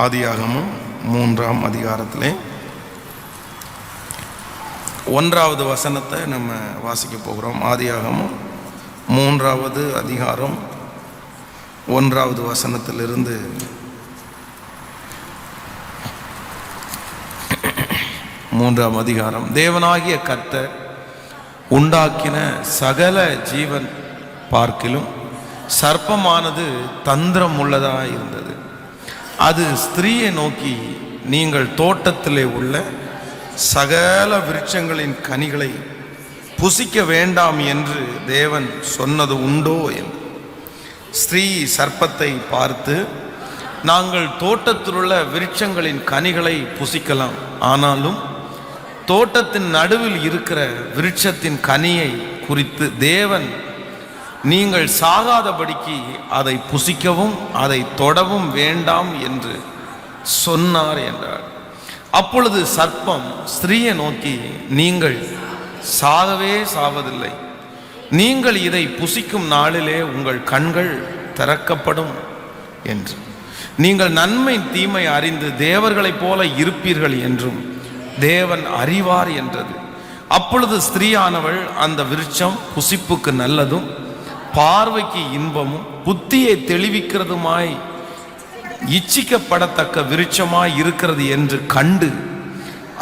ஆதியாகமம் 3ஆம் அதிகாரத்திலே 1வது வசனத்தை நம்ம வாசிக்க போகிறோம். ஆதியாகமம் 3வது அதிகாரம் 1வது வசனத்திலிருந்து 3ஆம் அதிகாரம். தேவனாகிய கர்த்தர் உண்டாக்கின சகல ஜீவன் பார்க்கிலும் சர்ப்பமானது தந்திரம் உள்ளதாக இருந்தது. அது ஸ்திரீயை நோக்கி, நீங்கள் தோட்டத்திலே உள்ள சகல விருட்சங்களின் கனிகளை புசிக்க வேண்டாம் என்று தேவன் சொன்னது உண்டோ என்று. ஸ்திரீ சர்ப்பத்தை பார்த்து, நாங்கள் தோட்டத்தில் உள்ள விருட்சங்களின் கனிகளை புசிக்கலாம், ஆனாலும் தோட்டத்தின் நடுவில் இருக்கிற விருட்சத்தின் கனியை குறித்து தேவன் நீங்கள் சாகாதபடிக்கு அதை புசிக்கவும் அதை தொடவும் வேண்டாம் என்று சொன்னார் என்றார். அப்பொழுது சர்ப்பம் ஸ்திரீயை நோக்கி, நீங்கள் சாகவே சாவதில்லை, நீங்கள் இதை புசிக்கும் நாளிலே உங்கள் கண்கள் திறக்கப்படும் என்று, நீங்கள் நன்மை தீமை அறிந்து தேவர்களைப் போல இருப்பீர்கள் என்றும் தேவன் அறிவார் என்றது. அப்பொழுது ஸ்திரீயானவள் அந்த விருட்சம் புசிப்புக்கு நல்லதும் பார்வைக்கு இன்பமும் புத்தியை தெளிவிக்கிறதுமாய் இச்சிக்கப்படத்தக்க விருட்சமாய் இருக்கிறது என்று கண்டு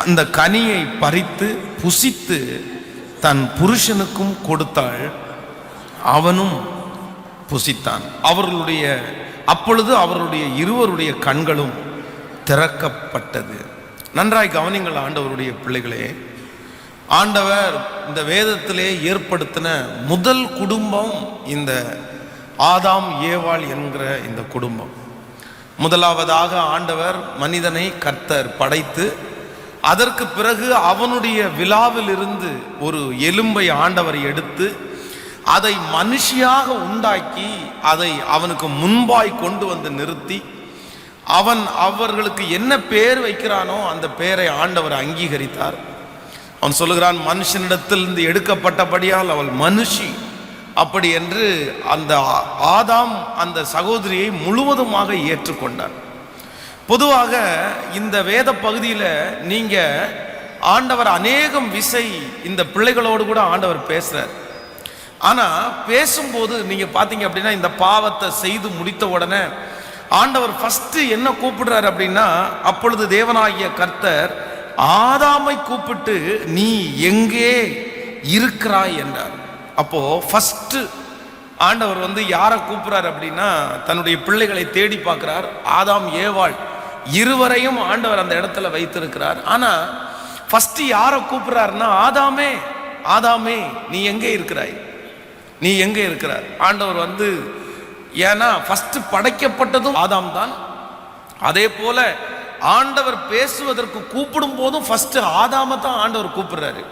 அந்த கனியை பறித்து புசித்து தன் புருஷனுக்கும் கொடுத்தாள், அவனும் புசித்தான். அப்பொழுது அவருடைய இருவருடைய கண்களும் திறக்கப்பட்டது. நன்றாய் கவனிங்கள் ஆண்டவருடைய பிள்ளைகளே. ஆண்டவர் இந்த வேதத்திலே ஏற்படுத்தின முதல் குடும்பம் இந்த ஆதாம் ஏவாள் என்கிற இந்த குடும்பம். முதலாவதாக ஆண்டவர் மனிதனை கர்த்தர் படைத்து, அதற்கு பிறகு அவனுடைய விலாவில் இருந்து ஒரு எலும்பை ஆண்டவர் எடுத்து அதை மனுஷியாக உண்டாக்கி அதை அவனுக்கு முன்பாய் கொண்டு வந்து நிறுத்தி அவர்களுக்கு என்ன பெயர் வைக்கிறானோ அந்த பெயரை ஆண்டவர் அங்கீகரித்தார். அவன் சொல்லுகிறான், மனுஷனிடத்திலிருந்து எடுக்கப்பட்டபடியால் அவள் மனுஷி, அப்படி என்று அந்த ஆதாம் அந்த சகோதரியை முழுவதுமாக ஏற்றுக்கொண்டார். பொதுவாக இந்த வேத பகுதியில் நீங்க ஆண்டவர் அநேகம் விசை இந்த பிள்ளைகளோடு கூட ஆண்டவர் பேசுறார். ஆனா பேசும்போது நீங்க பாத்தீங்க அப்படின்னா, இந்த பாவத்தை செய்து முடித்த உடனே ஆண்டவர் ஃபர்ஸ்ட் என்ன கூப்பிடுறார் அப்படின்னா, அப்பொழுது தேவனாகிய கர்த்தர் ஆதாமை கூப்பிட்டு, நீ எங்கே இருக்கிறாய் என்றார். அப்போ ஃபர்ஸ்ட் ஆண்டவர் யாரை கூப்பிடுறார் அப்படின்னா, தன்னுடைய பிள்ளைகளை தேடி பார்க்கிறார். ஆதாம் ஏவாள் இருவரையும் ஆண்டவர் அந்த இடத்துல வைத்திருக்கிறார். ஆனா ஃபர்ஸ்ட் யாரை கூப்பிடுறாருன்னா, ஆதாமே ஆதாமே நீ எங்கே இருக்கிறாய், நீ எங்கே இருக்கிறார். ஆண்டவர் ஏன்னா ஃபர்ஸ்ட் படைக்கப்பட்டதும் ஆதாம் தான். அதே போல ஆண்டவர் பேசுவதற்கு கூப்பிடும் போதும் ஃபர்ஸ்ட் ஆதாமை தான் ஆண்டவர் கூப்பிடுறாரு.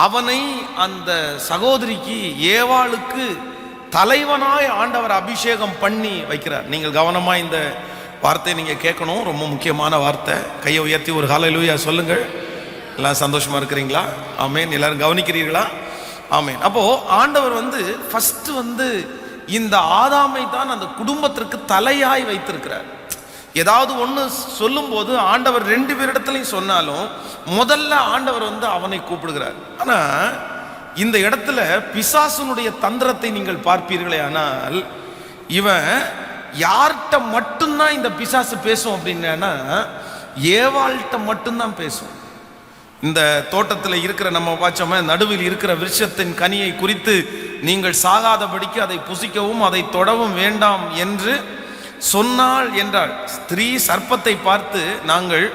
அவனை அந்த சகோதரிக்கு ஏவாளுக்கு தலைவனாய் ஆண்டவர் அபிஷேகம் பண்ணி வைக்கிறார். நீங்கள் கவனமா இந்த வார்த்தையை நீங்க கேட்கணும், ரொம்ப முக்கியமான வார்த்தை. கையை உயர்த்தி ஒரு ஹல்லேலூயா சொல்லுங்கள். எல்லாம் சந்தோஷமா இருக்கிறீங்களா? ஆமேன். எல்லாரும் கவனிக்கிறீர்களா? ஆமேன். அப்போ ஆண்டவர் ஃபர்ஸ்ட் இந்த ஆதாமை தான் அந்த குடும்பத்திற்கு தலையாய் வைத்திருக்கிறார். ஏதாவது ஒன்று சொல்லும் போது ஆண்டவர் 2 பேரிடத்துலையும் சொன்னாலும் முதல்ல ஆண்டவர் அவனை கூப்பிடுகிறார். ஆனா இந்த இடத்துல பிசாசுனுடைய தந்திரத்தை நீங்கள் பார்ப்பீர்களே, ஆனால் இவன் யார்கிட்ட மட்டும்தான் இந்த பிசாசு பேசும் அப்படின்னா, ஏவாள்கிட்ட மட்டும்தான் பேசும். இந்த தோட்டத்தில் இருக்கிற நம்ம பார்த்தோமே, நடுவில் இருக்கிற விருட்சத்தின் கனியை குறித்து நீங்கள் சாகாதபடிக்கு அதை புசிக்கவும் அதை தொடவும் வேண்டாம் என்று சொன்னாள் என்றாள். ஸ்திரீ சர்ப்பத்தை பார்த்து, நாங்கள்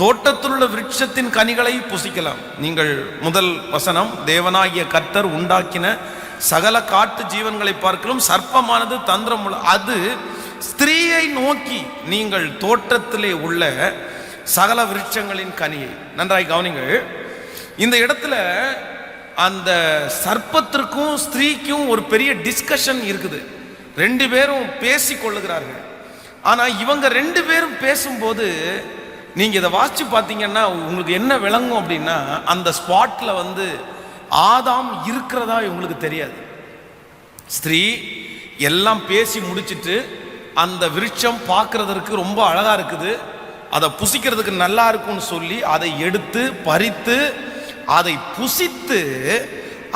தோட்டத்தில் உள்ள விருட்சத்தின் கனிகளை புசிக்கலாம். நீங்கள் முதல் வசனம், தேவனாகிய கர்த்தர் உண்டாக்கின சகல காட்டு ஜீவன்களை பார்க்கலாம் சர்ப்பமானது தந்திரம் உள்ள. அது ஸ்திரீயை நோக்கி, நீங்கள் தோட்டத்திலே உள்ள சகல விருட்சங்களின் கனியை. நன்றாய் கவனிங்கள். இந்த இடத்துல அந்த சர்ப்பத்திற்கும் ஸ்திரீக்கும் ஒரு பெரிய டிஸ்கஷன் இருக்குது. 2 பேரும் பேசி கொள்ளுகிறார்கள். ஆனா இவங்க 2 பேரும் பேசும்போது நீங்க இதை வாசிச்சு பார்த்தீங்கன்னா உங்களுக்கு என்ன விளங்கும் அப்படின்னா, அந்த ஸ்பாட்ல ஆதாம் இருக்கிறதா இவங்களுக்கு தெரியாது. ஸ்திரீ எல்லாம் பேசி முடிச்சிட்டு அந்த விருட்சம் பார்க்கறதற்கு ரொம்ப அழகா இருக்குது, அதை புசிக்கிறதுக்கு நல்லா இருக்கும்னு சொல்லி அதை எடுத்து பறித்து அதை புசித்து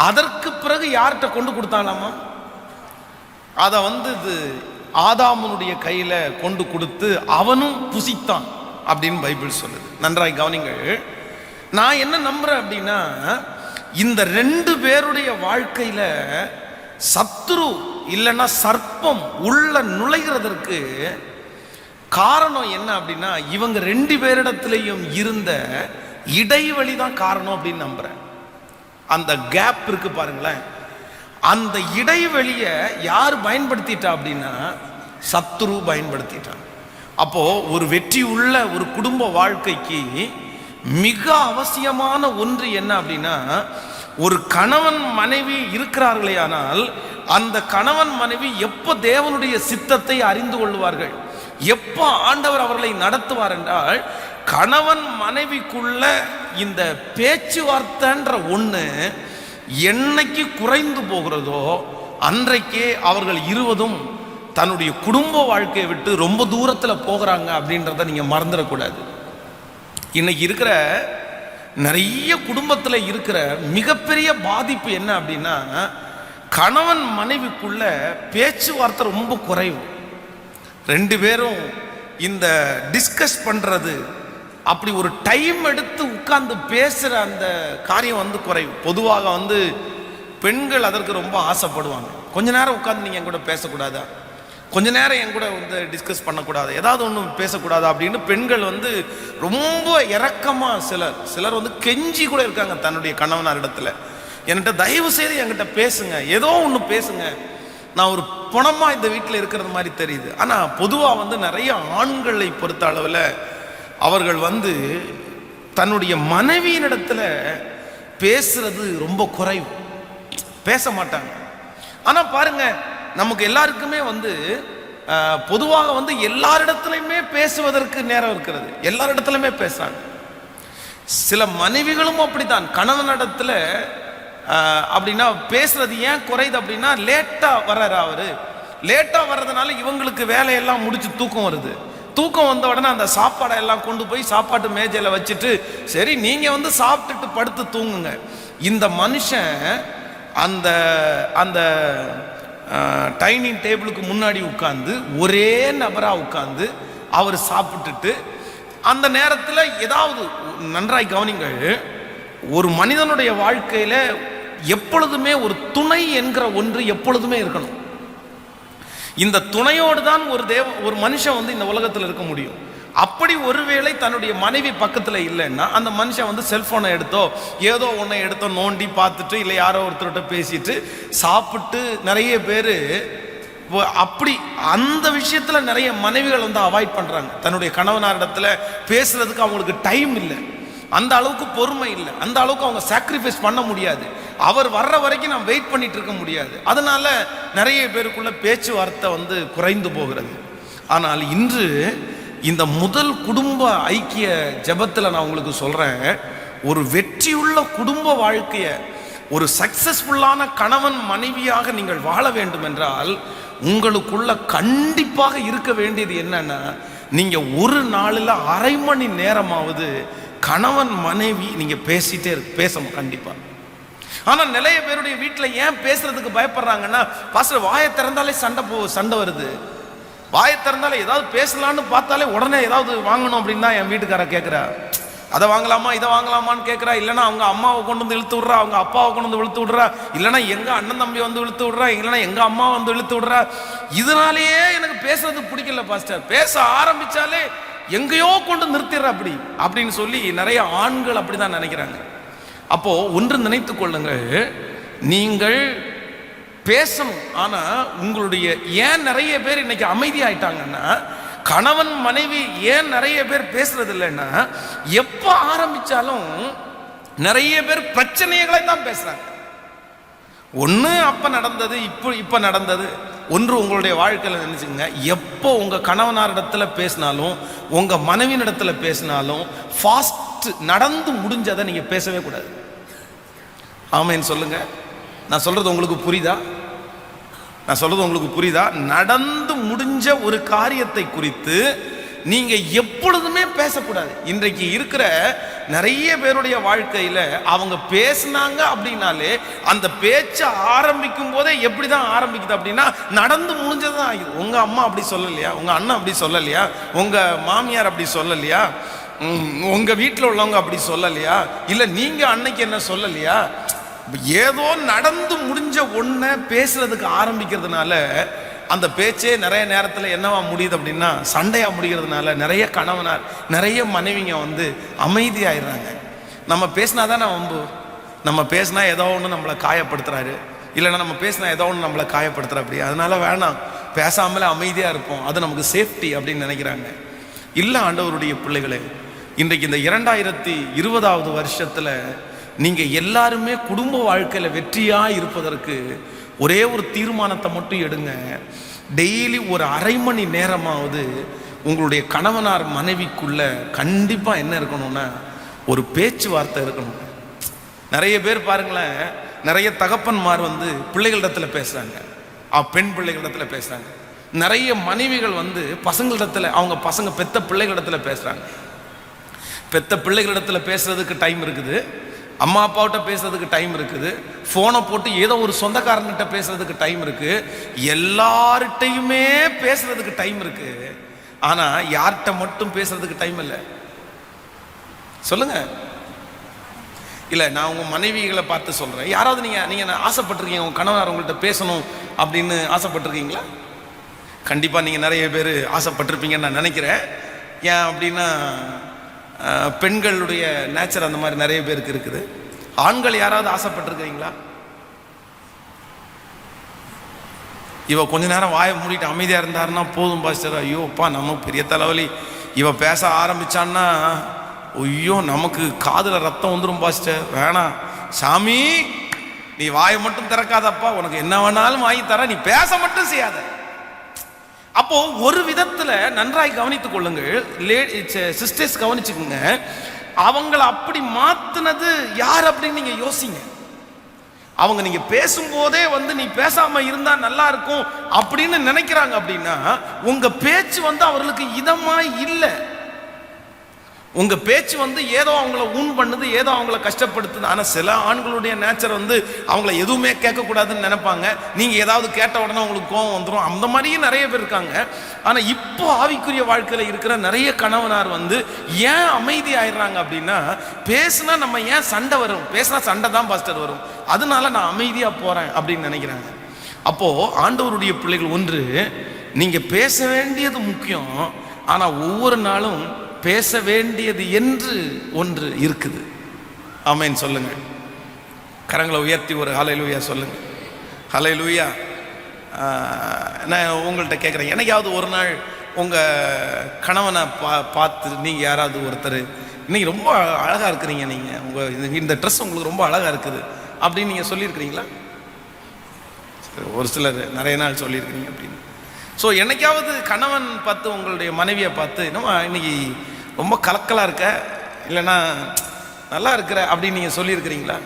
அதற்கு பிறகு யார்கிட்ட கொண்டு கொடுத்தாலாமா? அதை இது ஆதாமுனுடைய கையில கொண்டு கொடுத்து அவனும் புசித்தான் அப்படின்னு பைபிள் சொல்லுது. நன்றாய் கவனிங்கள். நான் என்ன நம்புறேன் அப்படின்னா, இந்த 2 பேருடைய வாழ்க்கையில சத்துரு இல்லைன்னா சர்ப்பம் உள்ள நுழைகிறதற்கு காரணம் என்ன அப்படின்னா, இவங்க 2 பேரிடத்திலையும் இருந்த இடைவெளி தான் காரணம் அப்படின்னு நம்புறேன். அந்த கேப் இருக்கு பாருங்களேன், அந்த இடைவெளியை யார் பயன்படுத்திட்டா அப்படின்னா சத்துரு பயன்படுத்திட்டான். அப்போ ஒரு வெற்றி உள்ள ஒரு குடும்ப வாழ்க்கைக்கு மிக அவசியமான ஒன்று என்ன அப்படின்னா, ஒரு கணவன் மனைவி இருக்கிறார்களே ஆனால் அந்த கணவன் மனைவி எப்போ தேவனுடைய சித்தத்தை அறிந்து கொள்வார்கள், எப்போ ஆண்டவர் அவர்களை நடத்துவார் என்றால், கணவன் மனைவிக்குள்ள இந்த பேச்சுவார்த்தைன்ற ஒன்று என்னைக்கு குறைந்து போகிறதோ அன்றைக்கே அவர்கள் இருவதும் தன்னுடைய குடும்ப வாழ்க்கையை விட்டு ரொம்ப தூரத்தில் போகிறாங்க அப்படின்றத நீங்கள் மறந்துடக்கூடாது. இன்னைக்கு இருக்கிற நிறைய குடும்பத்தில் இருக்கிற மிகப்பெரிய பாதிப்பு என்ன அப்படின்னா, கணவன் மனைவிக்குள்ள பேச்சுவார்த்தை ரொம்ப குறைவு. 2 பேரும் இந்த டிஸ்கஸ் பண்ணுறது, அப்படி ஒரு டைம் எடுத்து உட்கார்ந்து பேசுகிற அந்த காரியம் குறைவு. பொதுவாக பெண்கள் அதற்கு ரொம்ப ஆசைப்படுவாங்க. கொஞ்ச நேரம் உட்காந்து நீங்கள் என் கூட பேசக்கூடாதா, கொஞ்ச நேரம் என் கூட டிஸ்கஸ் பண்ணக்கூடாது, ஏதாவது ஒன்று பேசக்கூடாது அப்படின்னு பெண்கள் ரொம்ப இறக்கமாக சிலர் கெஞ்சி கூட இருக்காங்க தன்னுடைய கணவனார் இடத்துல, என்கிட்ட தயவு செய்து என்கிட்ட பேசுங்க, ஏதோ ஒன்று பேசுங்க, நான் ஒரு பணமாக இந்த வீட்டில் இருக்கிறது மாதிரி தெரியுது. ஆனால் பொதுவாக நிறைய ஆண்களை பொறுத்த அளவில் அவர்கள் தன்னுடைய மனைவியினிடத்தில் பேசுறது ரொம்ப குறைவு, பேச மாட்டாங்க. ஆனால் பாருங்க, நமக்கு எல்லாருக்குமே பொதுவாக எல்லாரிடத்துலையுமே பேசுவதற்கு நேரம் இருக்கிறது, எல்லாரிடத்துலையுமே பேசுறாங்க. சில மனைவிகளும் அப்படித்தான், கணவனிடத்துல அப்படின்னா பேசுறது ஏன் குறையுது அப்படின்னா, லேட்டா வர்றாரு அவரு, லேட்டா வர்றதுனால இவங்களுக்கு வேலையெல்லாம் முடிச்சு தூக்கம் வருது, தூக்கம் வந்த உடனே அந்த சாப்பாடை எல்லாம் கொண்டு போய் சாப்பாட்டு மேஜையில் வச்சுட்டு சரி நீங்க சாப்பிட்டுட்டு படுத்து தூங்குங்க. இந்த மனுஷன் அந்த அந்த டைனிங் டேபிளுக்கு முன்னாடி உட்கார்ந்து ஒரே நபராக உட்கார்ந்து அவர் சாப்பிட்டுட்டு அந்த நேரத்தில் ஏதாவது, நன்றாய் கவனிங்கள், ஒரு மனிதனுடைய வாழ்க்கையில் எப்பொழுதுமே ஒரு துணை என்கிற ஒன்று எப்பொழுதுமே இருக்கணும். இந்த துணையோடு தான் ஒரு மனுஷன் இந்த உலகத்தில் இருக்க முடியும். அப்படி ஒருவேளை தன்னுடைய மனைவி பக்கத்தில் இல்லைன்னா அந்த மனுஷன் செல்போனை எடுத்தோ ஏதோ ஒன்றை எடுத்தோ நோண்டி பார்த்துட்டு இல்லை யாரோ ஒருத்தர்கிட்ட பேசிட்டு சாப்பிட்டு, நிறைய பேர் அப்படி அந்த விஷயத்தில் நிறைய மனைவிகள் அவாய்ட் பண்ணுறாங்க. தன்னுடைய கணவனாரிடத்துல பேசுறதுக்கு அவங்களுக்கு டைம் இல்லை, அந்த அளவுக்கு பொறுமை இல்லை, அந்த அளவுக்கு அவங்க சாக்ரிஃபைஸ் பண்ண முடியாது, அவர் வர்ற வரைக்கும் நான் வெயிட் பண்ணிட்டு இருக்க முடியாது. அதனால நிறைய பேருக்குள்ள பேச்சுவார்த்தை குறைந்து போகிறது. ஆனால் இன்று இந்த முதல் குடும்ப ஐக்கிய ஜெபத்தில் நான் உங்களுக்கு சொல்றேன், ஒரு வெற்றியுள்ள குடும்ப வாழ்க்கையை, ஒரு சக்சஸ்ஃபுல்லான கணவன் மனைவியாக நீங்கள் வாழ வேண்டும் என்றால் உங்களுக்குள்ள கண்டிப்பாக இருக்க வேண்டியது என்னன்னா, நீங்க ஒரு நாளில் அரை மணி நேரமாவது கணவன் மனைவி நீங்க பேசணும் கண்டிப்பா. ஆனா நிறைய பேருடைய வீட்டில் ஏன் பேசுறதுக்கு பயப்படுறாங்கன்னா, பாஸ்டர் வாயை திறந்தாலே சண்டை வருது, வாயை திறந்தாலே ஏதாவது பேசலான்னு பார்த்தாலே உடனே ஏதாவது வாங்கணும் அப்படின்னு தான் என் வீட்டுக்கார கேட்குறா, அதை வாங்கலாமா இதை வாங்கலாமான்னு கேட்குறா, இல்லைன்னா அவங்க அம்மாவை கொண்டு இழுத்து விட்றா, அவங்க அப்பாவை கொண்டு இழுத்து விட்றா, இல்லைன்னா எங்கள் அண்ணன் தம்பி இழுத்து விட்றா, இல்லைன்னா எங்கள் அம்மா இழுத்து விட்றா. இதனாலேயே எனக்கு பேசுறது பிடிக்கல பாஸ்டர், பேச ஆரம்பிச்சாலே எங்கேயோ கொண்டு நிறுத்திடுற அப்படின்னு சொல்லி நிறைய ஆண்கள் அப்படிதான் நினைக்கிறாங்க. அப்போ ஒன்று நினைத்து கொள்ளுங்கள், நீங்கள் பேசணும். ஆனா உங்களுடைய ஏன் நிறைய பேர் இன்னைக்கு அமைதியாயிட்டாங்கன்னா, கணவன் மனைவி ஏன் நிறைய பேர் பேசுறது இல்லைன்னா, எப்ப ஆரம்பிச்சாலும் நிறைய பேர் பிரச்சனைகளை தான் பேசுறாங்க. ஒன்று அப்ப நடந்தது, இப்ப நடந்தது. ஒன்று உங்களுடைய வாழ்க்கையில் நினைச்சுங்க, எப்போ உங்க கணவனாரிடத்துல பேசினாலும் உங்க மனைவியினிடத்துல பேசினாலும் ஃபாஸ்ட் நடந்து முடிஞ்சதை நீங்க பேசவே கூடாது. ஆமேன்னு சொல்லுங்க. நான் சொல்றது உங்களுக்கு புரியுதா? நடந்து முடிஞ்ச முடிஞ்ச ஒரு காரியத்தை குறித்து நீங்க எப்பொழுதுமே பேசக்கூடாது. இன்றைக்கு இருக்கிற நிறைய பேருடைய வாழ்க்கையில அவங்க பேசினாங்க அப்படின்னாலே அந்த பேச்சை ஆரம்பிக்கும் போதே எப்படிதான் ஆரம்பிக்குது அப்படின்னா, நடந்து முடிஞ்சதுதான் ஆகுது. உங்க அம்மா அப்படி சொல்லலையா, உங்க அண்ணன் அப்படி சொல்லலையா, உங்க மாமியார் அப்படி சொல்லலையா, உங்க வீட்டில் உள்ளவங்க அப்படி சொல்லலையா, இல்ல நீங்க அன்னைக்கு என்ன சொல்லலையா, ஏதோ நடந்து முடிஞ்ச ஒன்ன பேசுறதுக்கு ஆரம்பிக்கிறதுனால அந்த பேச்சே நிறைய நேரத்தில் என்னவா முடியுது அப்படின்னா சண்டையா முடிகிறதுனால நிறைய கணவனார் நிறைய மனைவிங்க வந்து அமைதியாயிடுறாங்க. நம்ம பேசினாதான் வம்பு, நம்ம பேசினா ஏதோ ஒன்று நம்மளை காயப்படுத்துறாரு, இல்லைன்னா நம்ம பேசினா ஏதோ ஒன்று நம்மளை காயப்படுத்துற அப்படி, அதனால வேணாம் பேசாமலே அமைதியாக இருப்போம், அது நமக்கு சேஃப்டி அப்படின்னு நினைக்கிறாங்க. இல்லை ஆண்டவருடைய பிள்ளைகளே, இன்றைக்கு இந்த 2020வது வருஷத்தில் நீங்கள் எல்லாருமே குடும்ப வாழ்க்கையில் வெற்றியாக இருப்பதற்கு ஒரே ஒரு தீர்மானத்தை மட்டும் எடுங்க. டெய்லி ஒரு அரை மணி நேரமாவது உங்களுடைய கணவனார் மனைவிக்குள்ள கண்டிப்பாக என்ன இருக்கணும்னா ஒரு பேச்சுவார்த்தை இருக்கணும். நிறைய பேர் பாருங்களேன், நிறைய தகப்பன்மார் வந்து பிள்ளைகளிடத்தில் பேசுகிறாங்க, பெண் பிள்ளைகளிடத்தில் பேசுகிறாங்க. நிறைய மனைவிகள் வந்து பசங்களிடத்தில், அவங்க பசங்க பெத்த பிள்ளைகளிடத்தில் பேசுகிறாங்க. பெத்த பிள்ளைகளிடத்தில் பேசுறதுக்கு டைம் இருக்குது, அம்மா அப்பாவிட்ட பேசுறதுக்கு டைம் இருக்குது, ஃபோனை போட்டு ஏதோ ஒரு சொந்தக்காரன்கிட்ட பேசுறதுக்கு டைம் இருக்கு, எல்லார்கிட்டையுமே பேசுறதுக்கு டைம் இருக்கு. ஆனா யார்கிட்ட மட்டும் பேசுறதுக்கு டைம் இல்லை சொல்லுங்க. இல்லை, நான் உங்க மனைவிகளை பார்த்து சொல்றேன், யாராவது நீங்க ஆசைப்பட்டிருக்கீங்க உங்க கணவனார் உங்கள்கிட்ட பேசணும் அப்படின்னு ஆசைப்பட்டிருக்கீங்களா? கண்டிப்பா நீங்க நிறைய பேர் ஆசைப்பட்டிருப்பீங்கன்னு நான் நினைக்கிறேன். ஏன் அப்படின்னா பெண்களுடைய நேச்சர் அந்த மாதிரி நிறைய பேருக்கு இருக்குது. ஆண்கள் யாராவது ஆசைப்பட்டிருக்கிறீங்களா? இவ கொஞ்ச நேரம் வாயை மூடிட்டு அமைதியா இருந்தாருன்னா போதும் பாஸ்டர், ஐயோப்பா நமக்கு பெரிய தலைவலி, இவ பேச ஆரம்பிச்சான்னா ஐயோ நமக்கு காதுல ரத்தம் வந்துடும் பாஸ்டர், வேணாம் சாமி நீ வாயை மட்டும் திறக்காதப்பா, உனக்கு என்ன வேணாலும் வாங்கி தர, நீ பேச மட்டும் செய்யாத. அப்போ ஒரு விதத்துல நன்றாய் கவனித்துக் கொள்ளுங்கள் சிஸ்டர்ஸ், கவனிச்சுக்கோங்க, அவங்கள அப்படி மாத்துனது யார் அப்படின்னு நீங்க யோசிங்க. அவங்க நீங்க பேசும்போதே வந்து நீ பேசாம இருந்தா நல்லா இருக்கும் அப்படின்னு நினைக்கிறாங்க அப்படின்னா உங்க பேச்சு வந்து அவர்களுக்கு இதமா இல்லை. உங்க பேச்சு வந்து ஏதோ அவங்கள ஊன் பண்ணுது, ஏதோ அவங்கள கஷ்டப்படுத்துது. ஆனா சில ஆண்களுடைய நேச்சர் வந்து அவங்கள எதுவுமே கேட்கக்கூடாதுன்னு நினைப்பாங்க. நீங்க ஏதாவது கேட்ட உடனே உங்களுக்கு கோவம் வந்துடும். அந்த மாதிரியும் நிறைய பேர் இருக்காங்க. ஆனா இப்போ ஆவிக்குரிய வாழ்க்கையில இருக்கிற நிறைய கணவனார் வந்து ஏன் அமைதி ஆயிடுறாங்க அப்படின்னா, பேசுனா நம்ம ஏன் சண்டை வரும், பேசினா சண்டை தான் பாஸ்டர் வரும், அதனால நான் அமைதியா போறேன் அப்படின்னு நினைக்கிறாங்க. அப்போ ஆண்டவருடைய பிள்ளைகள், ஒன்று நீங்க பேச வேண்டியது முக்கியம், ஆனா ஒவ்வொரு நாளும் பேச வேண்டியது என்று ஒன்று இருக்குது. ஆமென் சொல்லுங்க. கரங்களை உயர்த்தி ஒரு ஹல்லேலூயா சொல்லுங்க. ஹல்லேலூயா. நான் உங்கள்கிட்ட கேட்குறேன், என்னைக்காவது ஒரு நாள் உங்கள் கணவனை பார்த்து நீங்கள் யாராவது ஒருத்தர் இன்னைக்கு ரொம்ப அழகாக இருக்கிறீங்க, நீங்கள் உங்கள் இந்த ட்ரெஸ் உங்களுக்கு ரொம்ப அழகாக இருக்குது அப்படின்னு நீங்கள் சொல்லியிருக்கிறீங்களா? ஒரு சிலர் நிறைய நாள் சொல்லியிருக்கிறீங்க அப்படின்னு. ஸோ என்னைக்காவது கணவன் பார்த்து உங்களுடைய மனைவியை பார்த்து என்னம்மா இன்னைக்கு ரொம்ப கலக்கலாக இருக்க, இல்லைன்னா நல்லா இருக்கிற அப்படின்னு நீங்கள் சொல்லியிருக்கிறீங்களா?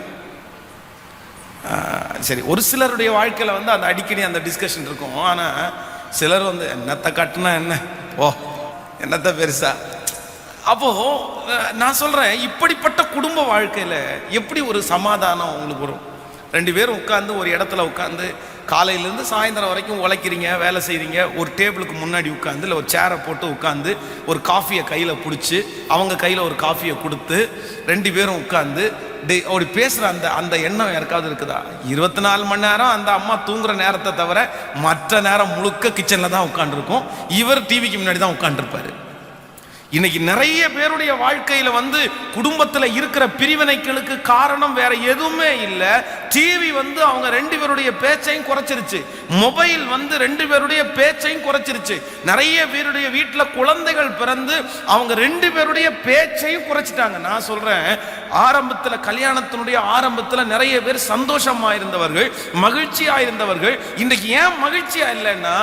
சரி, ஒரு சிலருடைய வாழ்க்கையில் வந்து அந்த அடிக்கடி அந்த டிஸ்கஷன் இருக்கும். ஆனால் சிலர் வந்து என்னத்தை கட்டுனா என்ன, ஓ என்னத்தை பெருசா. அப்போது நான் சொல்கிறேன், இப்படிப்பட்ட குடும்ப வாழ்க்கையில் எப்படி ஒரு சமாதானம் உங்களுக்கு வரும்? ரெண்டு பேரும் உட்காந்து ஒரு இடத்துல உட்காந்து காலையிலேருந்து சாயந்தரம் வரைக்கும் உழைக்கிறீங்க, வேலை செய்கிறீங்க, ஒரு டேபிளுக்கு முன்னாடி உட்காந்து இல்லை ஒரு சேரை போட்டு உட்காந்து ஒரு காஃபியை கையில் பிடிச்சி அவங்க கையில் ஒரு காஃபியை கொடுத்து ரெண்டு பேரும் உட்காந்து அப்படி பேசுகிற அந்த எண்ணம் யாருக்காவது இருக்குதா? 24 மணி நேரம் அந்த அம்மா தூங்குற நேரத்தை தவிர மற்ற நேரம் முழுக்க கிச்சனில் தான் உட்காந்துருக்கும், இவர் டிவிக்கு முன்னாடி தான் உட்காந்துருப்பாரு. இன்னைக்கு நிறைய பேருடைய வாழ்க்கையில வந்து குடும்பத்தில் இருக்கிற பிரிவினைகளுக்கு காரணம் வேற எதுவுமே இல்லை. டிவி வந்து அவங்க ரெண்டு பேருடைய பேச்சையும் குறைச்சிருச்சு, மொபைல் வந்து ரெண்டு பேருடைய பேச்சையும் குறைச்சிருச்சு. நிறைய பேருடைய வீட்டில் குழந்தைகள் பிறந்து அவங்க ரெண்டு பேருடைய பேச்சையும் குறைச்சிட்டாங்க. நான் சொல்றேன், ஆரம்பத்தில் கல்யாணத்தினுடைய ஆரம்பத்தில் நிறைய பேர் சந்தோஷமா இருந்தவர்கள், மகிழ்ச்சியா இருந்தவர்கள். இன்றைக்கு ஏன் மகிழ்ச்சியா இல்லைன்னா,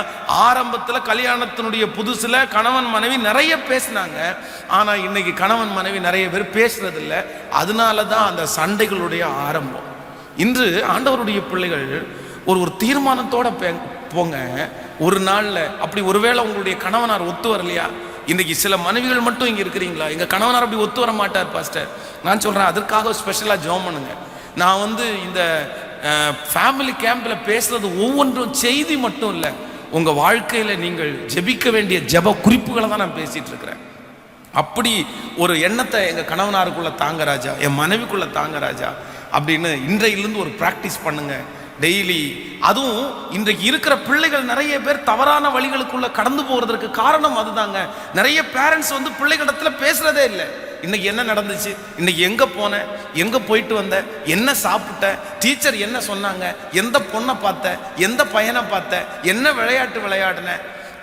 ஆரம்பத்தில் கல்யாணத்தினுடைய புதுசுல கணவன் மனைவி நிறைய பேசினாங்க, ஆனா இன்னைக்கு கணவன் மனைவி நிறைய பேர் பேசுறது இல்லை. அதனாலதான் அந்த சண்டைகளுடைய ஆரம்பம். இன்று ஆண்டவருடைய பிள்ளைகள் ஒரு தீர்மானத்தோட போங்க, ஒரு நாள்ல அப்படி ஒருவேளை உங்களுடைய கணவனார் ஒத்து வரலையா? இன்னைக்கு சில மனைவிகள் மட்டும் இங்க இருக்கிறீங்களா, எங்க கணவனார் அப்படி ஒத்து வர மாட்டார் பாஸ்டர், நான் சொல்றேன் அதற்காக ஸ்பெஷலா ஜெபம் பண்ணுங்க. நான் இந்த ஃபேமிலி கேம்ப்ல பேசுறது ஒவ்வொன்றும் செய்தி மட்டும் இல்லை, உங்க வாழ்க்கையில நீங்கள் ஜெபிக்க வேண்டிய ஜெப குறிப்புகளை தான் நான் பேசிட்டு இருக்கிறேன். அப்படி ஒரு எண்ணத்தை எங்க கணவனாருக்குள்ள தாங்க ராஜா, என் மனைவிக்குள்ள தாங்க ராஜா அப்படின்னு இன்றையிலிருந்து ஒரு பிராக்டிஸ் பண்ணுங்க டெய்லி. அதுவும் இன்றைக்கு இருக்கிற பிள்ளைகள் நிறைய பேர் தவறான வழிகளுக்குள்ள கடந்து போறதற்கு காரணம் அதுதாங்க. நிறைய பேரண்ட்ஸ் பிள்ளைகளிடத்துல பேசுறதே இல்லை. இன்னைக்கு என்ன நடந்துச்சு, இன்னைக்கு எங்க போன, எங்க போயிட்டு வந்த, என்ன சாப்பிட்ட, டீச்சர் என்ன சொன்னாங்க, எந்த பொண்ணை பார்த்த, எந்த பையனை பார்த்த, என்ன விளையாட்டு விளையாடுன,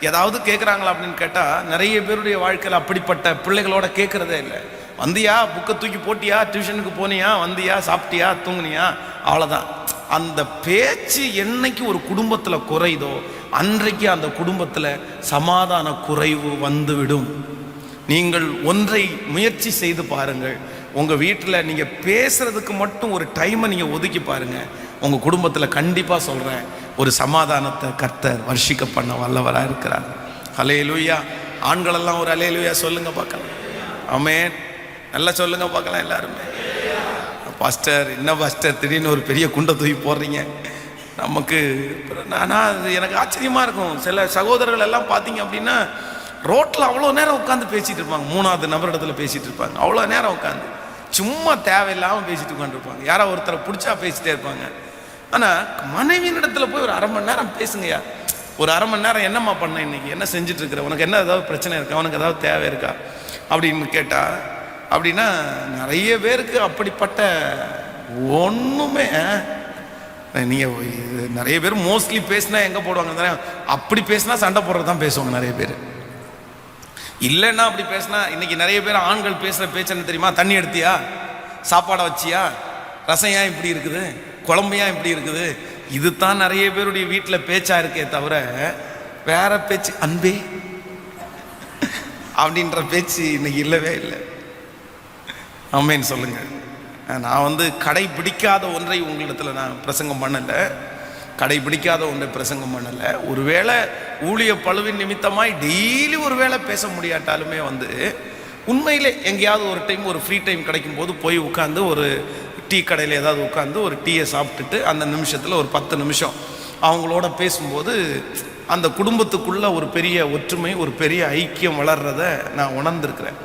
ஏதாவது கேட்குறாங்களா அப்படின்னு கேட்டால் நிறைய பேருடைய வாழ்க்கையில் அப்படிப்பட்ட பிள்ளைகளோட கேட்குறதே இல்லை. வந்தியா, புக்கை தூக்கி போட்டியா, டியூஷனுக்கு போனியா, வந்தியா, சாப்பிட்டியா, தூங்குனியா, அவ்வளோதான். அந்த பேச்சு என்னைக்கு ஒரு குடும்பத்தில் குறைதோ அன்றைக்கு அந்த குடும்பத்தில் சமாதான குறைவு வந்துவிடும். நீங்கள் ஒன்றை முயற்சி செய்து பாருங்கள். உங்கள் வீட்டில் நீங்கள் பேசுறதுக்கு மட்டும் ஒரு டைமை நீங்கள் ஒதுக்கி பாருங்கள். உங்கள் குடும்பத்தில் கண்டிப்பாக சொல்கிறேன், ஒரு சமாதானத்தை கர்த்தர் வர்ஷிக்க பண்ண வல்லவராக இருக்கிறார். ஹல்லேலூயா. ஆண்களெல்லாம் ஒரு ஹல்லேலூயா சொல்லுங்க பார்க்கலாம். ஆமென். நல்லா சொல்லுங்க பார்க்கலாம் எல்லாருமே. பாஸ்டர் என்ன பாஸ்டர் திடீர்னு ஒரு பெரிய குண்டை தூக்கி போடுறீங்க நமக்கு? ஆனால் அது எனக்கு ஆச்சரியமாக இருக்கும். சில சகோதரர்கள் எல்லாம் பார்த்தீங்க அப்படின்னா ரோட்டில் அவ்வளோ நேரம் உட்காந்து பேசிகிட்டு இருப்பாங்க, 3வது நபர் இடத்துல பேசிகிட்டு இருப்பாங்க. அவ்வளோ நேரம் உட்காந்து சும்மா தேவையில்லாமல் பேசிட்டு உட்காந்துருப்பாங்க. யாராவது ஒருத்தரை பிடிச்சா பேசிட்டே இருப்பாங்க. ஆனால் மனைவியின் இடத்துல போய் ஒரு 1/2 மணி நேரம் பேசுங்கய்யா. ஒரு 1/2 மணி நேரம் என்னம்மா பண்ண, இன்னைக்கு என்ன செஞ்சுட்டு இருக்கிற, உனக்கு என்ன ஏதாவது பிரச்சனை இருக்கா, உனக்கு ஏதாவது தேவை இருக்கா அப்படின்னு கேட்டால், அப்படின்னா நிறைய பேருக்கு அப்படிப்பட்ட ஒன்றுமே. நீங்கள் நிறைய பேர் மோஸ்ட்லி பேசினா எங்கே போடுவாங்க, அப்படி பேசினா சண்டை போடுறது தான் பேசுவாங்க நிறைய பேர். இல்லைன்னா அப்படி பேசினா, இன்னைக்கு நிறைய பேர் ஆண்கள் பேசுகிற பேச்சு என்ன தெரியுமா, தண்ணி எடுத்தியா, சாப்பாடை வச்சியா, ரசம் ஏன் இப்படி இருக்குது, குழம்பு ஏன் இப்படி இருக்குது, இதுதான் நிறைய பேருடைய வீட்டில் பேச்சா இருக்கே தவிர வேற பேச்சு, அன்பே அப்படின்ற பேச்சு இன்னைக்கு இல்லவே இல்லை. ஆமென் சொல்லுங்க. நான் கடைபிடிக்காத ஒன்றை உங்களிடத்தில் நான் பிரசங்கம் பண்ணலை, கடைபிடிக்காத ஒன்றை பிரசங்கம் பண்ணலை. ஒருவேளை ஊழிய பழுவின் நிமித்தமாய் டெய்லி ஒரு வேளை பேச முடியாட்டாலுமே உண்மையிலே எங்கேயாவது ஒரு டைம், ஒரு ஃப்ரீ டைம் கிடைக்கும் போது போய் உட்காந்து ஒரு டீ கடையில் ஏதாவது உட்காந்து ஒரு டீயை சாப்பிட்டுட்டு அந்த நிமிஷத்தில் ஒரு 10 நிமிஷம் அவங்களோட பேசும்போது அந்த குடும்பத்துக்குள்ள ஒரு பெரிய ஒற்றுமை, ஒரு பெரிய ஐக்கியம் வளர்றத நான் உணர்ந்திருக்கிறேன்.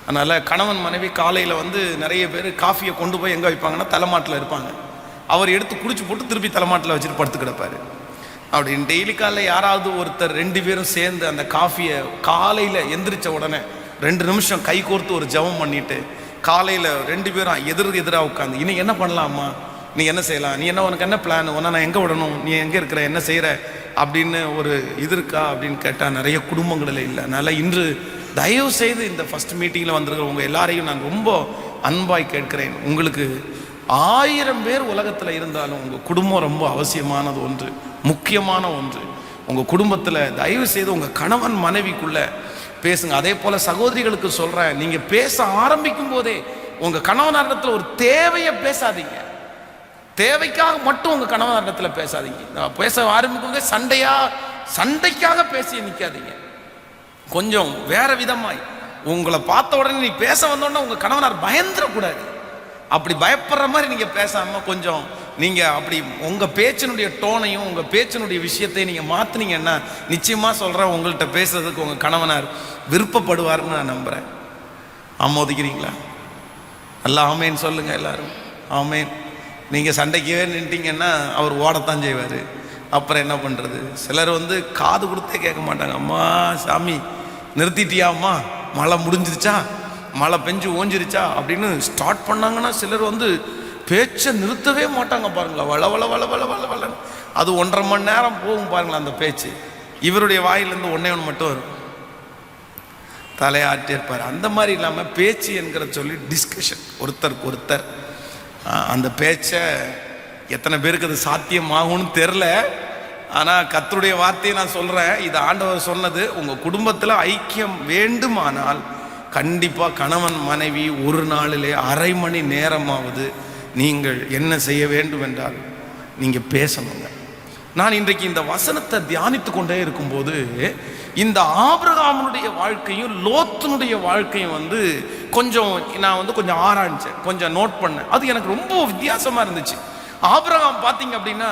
அதனால் கணவன் மனைவி காலையில் நிறைய பேர் காஃபியை கொண்டு போய் எங்கே வைப்பாங்கன்னா தலைமாட்டில் இருப்பாங்க. அவர் எடுத்து குடிச்சு போட்டு திருப்பி தலைமாட்டில் வச்சுட்டு படுத்து கிடப்பார். அப்படின்னு டெய்லி காலையில் யாராவது ஒருத்தர் 2 பேரும் சேர்ந்து அந்த காஃபியை காலையில் எந்திரிச்ச உடனே 2 நிமிஷம் கை கோர்த்து ஒரு ஜெபம் பண்ணிட்டு காலையில் 2 பேரும் எதிராக உட்காந்து, இன்னைக்கு என்ன பண்ணலாமா, நீ என்ன செய்யலாம், நீ என்ன, உனக்கு என்ன பிளான், உன்னை நான் எங்கே விடணும், நீ எங்கே இருக்கிற, என்ன செய்கிற அப்படின்னு ஒரு இது இருக்கா அப்படின்னு கேட்டால் நிறைய குடும்பங்களில் இல்லை. அதனால் இன்று தயவு செய்து இந்த ஃபர்ஸ்ட் மீட்டிங்கில் வந்திருக்கிற உங்கள் எல்லாரையும் நான் ரொம்ப அன்பாய் கேட்கிறேன். உங்களுக்கு 1000 பேர் உலகத்தில் இருந்தாலும் உங்கள் குடும்பம் ரொம்ப அவசியமானது ஒன்று, முக்கியமான ஒன்று. உங்கள் குடும்பத்தில் தயவு செய்து உங்கள் கணவன் மனைவிக்குள்ளே பேசுங்க. அதே போல் சகோதரிகளுக்கு சொல்கிறேன், நீங்கள் பேச ஆரம்பிக்கும் போதே உங்கள் கணவனிடத்தில் ஒரு தேவையை பேசாதீங்க. தேவைக்காக மட்டும் உங்கள் கணவனிடத்தில் பேசாதீங்க. பேச ஆரம்பிக்கும் போதே சண்டைக்காக பேசி நிற்காதீங்க. கொஞ்சம் வேற விதமாய் உங்களை பார்த்த உடனே நீ பேச வந்தோடனே உங்கள் கணவனார் பயந்துடக்கூடாது. அப்படி பயப்படுற மாதிரி நீங்கள் பேசாமல் கொஞ்சம் நீங்கள் அப்படி உங்கள் பேச்சினுடைய டோனையும் உங்கள் பேச்சினுடைய விஷயத்தையும் நீங்கள் மாற்றினீங்கன்னா நிச்சயமாக சொல்கிறேன், உங்கள்கிட்ட பேசுறதுக்கு உங்கள் கணவனார் விருப்பப்படுவார்னு நான் நம்புகிறேன். ஆமோதிக்கிறீங்களா? நல்லா ஆமேன்னு சொல்லுங்கள் எல்லாரும். ஆமேன். நீங்கள் சண்டைக்கவே நின்ட்டீங்கன்னா அவர் ஓடத்தான் செய்வார். அப்புறம் என்ன பண்ணுறது? சிலர் காது கொடுத்தே கேட்க மாட்டாங்க. அம்மா சாமி நிறுத்திட்டியா, அம்மா மழை முடிஞ்சிருச்சா, மழை பெஞ்சு ஓஞ்சிருச்சா அப்படின்னு ஸ்டார்ட் பண்ணாங்கன்னா சிலர் பேச்சை நிறுத்தவே மாட்டாங்க. பாருங்களா, வள வள வள வள வள வள அது 1.5 மணி நேரம் போகும் பாருங்களா அந்த பேச்சு. இவருடைய வாயிலிருந்து ஒன்றே ஒன்று மட்டும் வரும், தலையாட்டி இருப்பார். அந்த மாதிரி இல்லாமல் பேச்சு என்கிற சொல்லி டிஸ்கஷன், ஒருத்தருக்கு ஒருத்தர். அந்த பேச்சை எத்தனை பேருக்கு அது சாத்தியமாகும்னு தெரில. ஆனால் கர்த்தருடைய வார்த்தையை நான் சொல்கிறேன், இது ஆண்டவர் சொன்னது. உங்கள் குடும்பத்தில் ஐக்கியம் வேண்டுமானால் கண்டிப்பாக கணவன் மனைவி ஒரு நாளிலே 1/2 மணி நேரமாவது நீங்கள் என்ன செய்ய வேண்டும் என்றால் நீங்கள் பேசணுங்க. நான் இன்றைக்கு இந்த வசனத்தை தியானித்து கொண்டே இருக்கும்போது இந்த ஆபிரகாமுடைய வாழ்க்கையும் லோத்தினுடைய வாழ்க்கையும் கொஞ்சம் நான் கொஞ்சம் ஆராய்ச்சேன், கொஞ்சம் நோட் பண்ணேன். அது எனக்கு ரொம்ப வித்தியாசமா இருந்துச்சு. ஆபிரகாம் பார்த்தீங்க அப்படின்னா,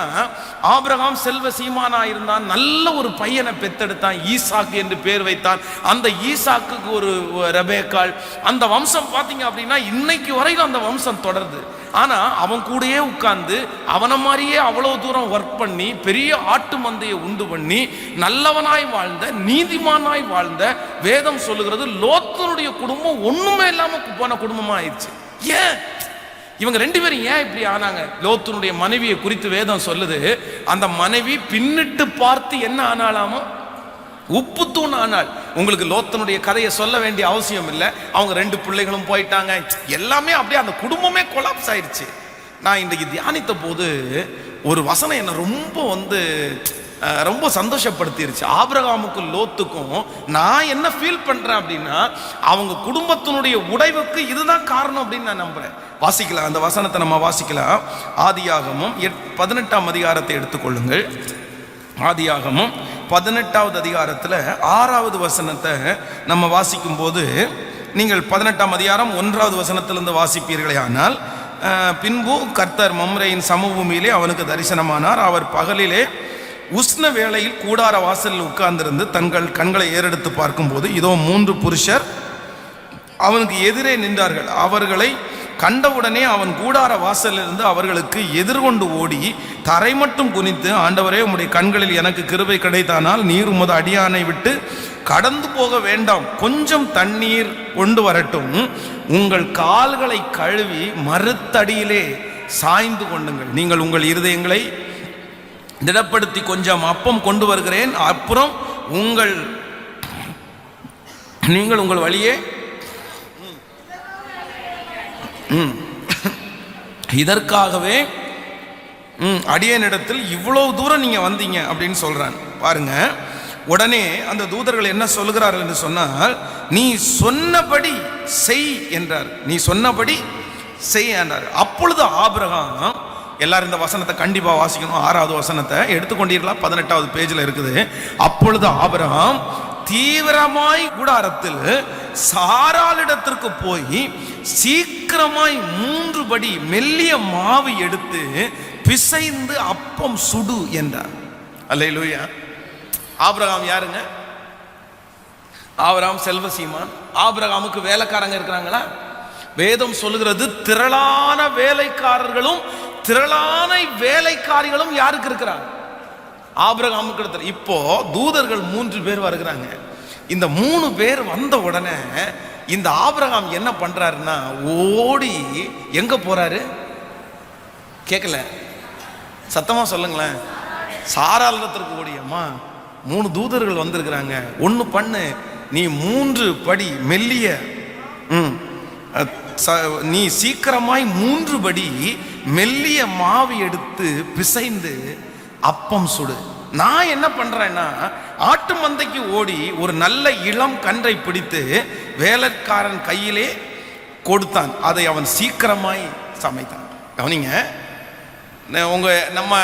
ஆபிரகாம் செல்வ சீமானா இருந்தான், நல்ல ஒரு பையனை பெத்தெடுத்தான், ஈசாக்கு என்று பேர் வைத்தான். அந்த ஈசாக்குக்கு ஒரு ரெபேக்காள், அந்த வம்சம் பார்த்தீங்க அப்படின்னா இன்னைக்கு வரையிலும் அந்த வம்சம் தொடருது. ஆனா அவன் கூடயே உட்கார்ந்து அவனை மாதிரியே அவ்வளவு தூரம் ஒர்க் பண்ணி பெரிய ஆட்டு மந்தையை உண்டு பண்ணி நல்லவனாய் வாழ்ந்த, நீதிமானாய் வாழ்ந்த வேதம் சொல்லுகிறது லோத்தனுடைய குடும்பம் ஒண்ணுமே இல்லாம போன குடும்பமா ஆயிடுச்சு. ஏன் இவங்க ரெண்டு பேரும் ஏன் இப்படி ஆனாங்க? லோத்தனுடைய மனைவியை குறித்து வேதம் சொல்லுது, அந்த மனைவி பின்னிட்டு பார்த்து என்ன ஆனாலாமோ, உப்பு தூண் ஆனாள். உங்களுக்கு லோத்தனுடைய கதையை சொல்ல வேண்டிய அவசியம் இல்லை. அவங்க 2 பிள்ளைகளும் போயிட்டாங்க, எல்லாமே அப்படியே அந்த குடும்பமே கொலாப்ஸ் ஆயிடுச்சு. நான் இன்றைக்கு தியானித்த போது ஒரு வசனம் என்னை ரொம்ப சந்தோஷப்படுத்திருச்சு. ஆபிரகாமுக்கும் லோத்துக்கும் நான் என்ன ஃபீல் பண்றேன் அப்படின்னா, அவங்க குடும்பத்தினுடைய உடைவுக்கு இதுதான் காரணம் அப்படின்னு நான் நம்புறேன். வாசிக்கலாம், அந்த வசனத்தை நம்ம வாசிக்கலாம். ஆதியாகமம் 18ஆம் அதிகாரத்தை எடுத்துக்கொள்ளுங்கள். ஆதியாகமம் 18வது அதிகாரத்தில் 6வது வசனத்தை நம்ம வாசிக்கும் போது, நீங்கள் 18ஆம் அதிகாரம் 1வது வசனத்திலிருந்து வாசிப்பீர்களே ஆனால், பின்பு கர்த்தர் மம்ரேயின் சமபூமியிலே அவனுக்கு தரிசனமானார். அவர் பகலிலே உஷ்ண வேளையில் கூடார வாசலில் உட்கார்ந்திருந்து தங்கள் கண்களை ஏறெடுத்து பார்க்கும்போது இதோ 3 புருஷர் அவனுக்கு எதிரே நின்றார்கள். அவர்களை கண்டவுடனே அவன் கூடார வாசலிலிருந்து அவர்களுக்கு எதிர்கொண்டு ஓடி தரை மட்டும் குனித்து, ஆண்டவரே, உம்முடைய கண்களில் எனக்கு கிருபை கிடைத்தானால் நீர் உமது அடியானை விட்டு கடந்து போக வேண்டாம், கொஞ்சம் தண்ணீர் கொண்டு வரட்டும், உங்கள் கால்களை கழுவி மறுத்தடியிலே சாய்ந்து கொண்டுங்கள், நீங்கள் உங்கள் இருதயங்களை திடப்படுத்தி கொஞ்சம் அப்பம் கொண்டு வருகிறேன், அப்புறம் நீங்கள் உங்கள் வழியே இதற்காகவே அடியனிடத்தில் இவ்வளவு தூரம் நீங்க வந்தீங்க அப்படின்னு சொல்றான் பாருங்க. உடனே அந்த தூதர்கள் என்ன சொல்லுகிறார்கள் என்று சொன்னால், நீ சொன்னபடி செய் என்றார். நீ சொன்னபடி செய் என்றார். அப்பொழுது ஆபிரகாம், எல்லாரும் இந்த வசனத்தை கண்டிப்பா வாசிக்கணும், 6வது வசனத்தை எடுத்துக்கொண்டீர்களா? 18வது பேஜில் இருக்குது. அப்பொழுது ஆபிரகாம் தீவிரமாய் கூடாரத்தில் சாராளிடத்திற்கு போய் சீக்கிரமாய் 3 படி மெல்லிய மாவு எடுத்து பிசைந்து அப்பம் சுடு என்றார். அல்லேலூயா. ஆபிரகாம் யாருங்க? ஆபிரகாம் செல்வ சீமான். ஆபிரகாமுக்கு வேலைக்காரங்க இருக்கிறாங்களா? வேதம் சொல்லுகிறது திரளான வேலைக்காரர்களும் திரளான வேலைக்காரிகளும் யாருக்கு இருக்கிறாங்க? ஆபிரகாமுக்கு எடுத்து. இப்போ தூதர்கள் 3 பேர் வருகிறாங்க. இந்த 3 பேர் வந்த உடனே இந்த ஆபிரகாம் என்ன பண்றாருன்னா, ஓடி எங்க போறாரு? கேட்கல, சத்தமா சொல்லுங்களேன். சாராளத்திற்கு ஓடி, அம்மா 3 தூதர்கள் வந்திருக்கிறாங்க, ஒன்று பண்ணு, நீ 3 படி மெல்லிய நீ சீக்கிரமாய் 3 படி மெல்லிய மாவு எடுத்து பிசைந்து அப்பம் சுடு. நான் என்ன பண்றேன்னா, ஆட்டு மந்தைக்கு ஓடி ஒரு நல்ல இளம் கன்றை பிடித்து வேலைக்காரன் கையிலே கொடுத்தான், அதை அவன் சீக்கிரமாய் சமைத்தான். கவனிங்க, நம்ம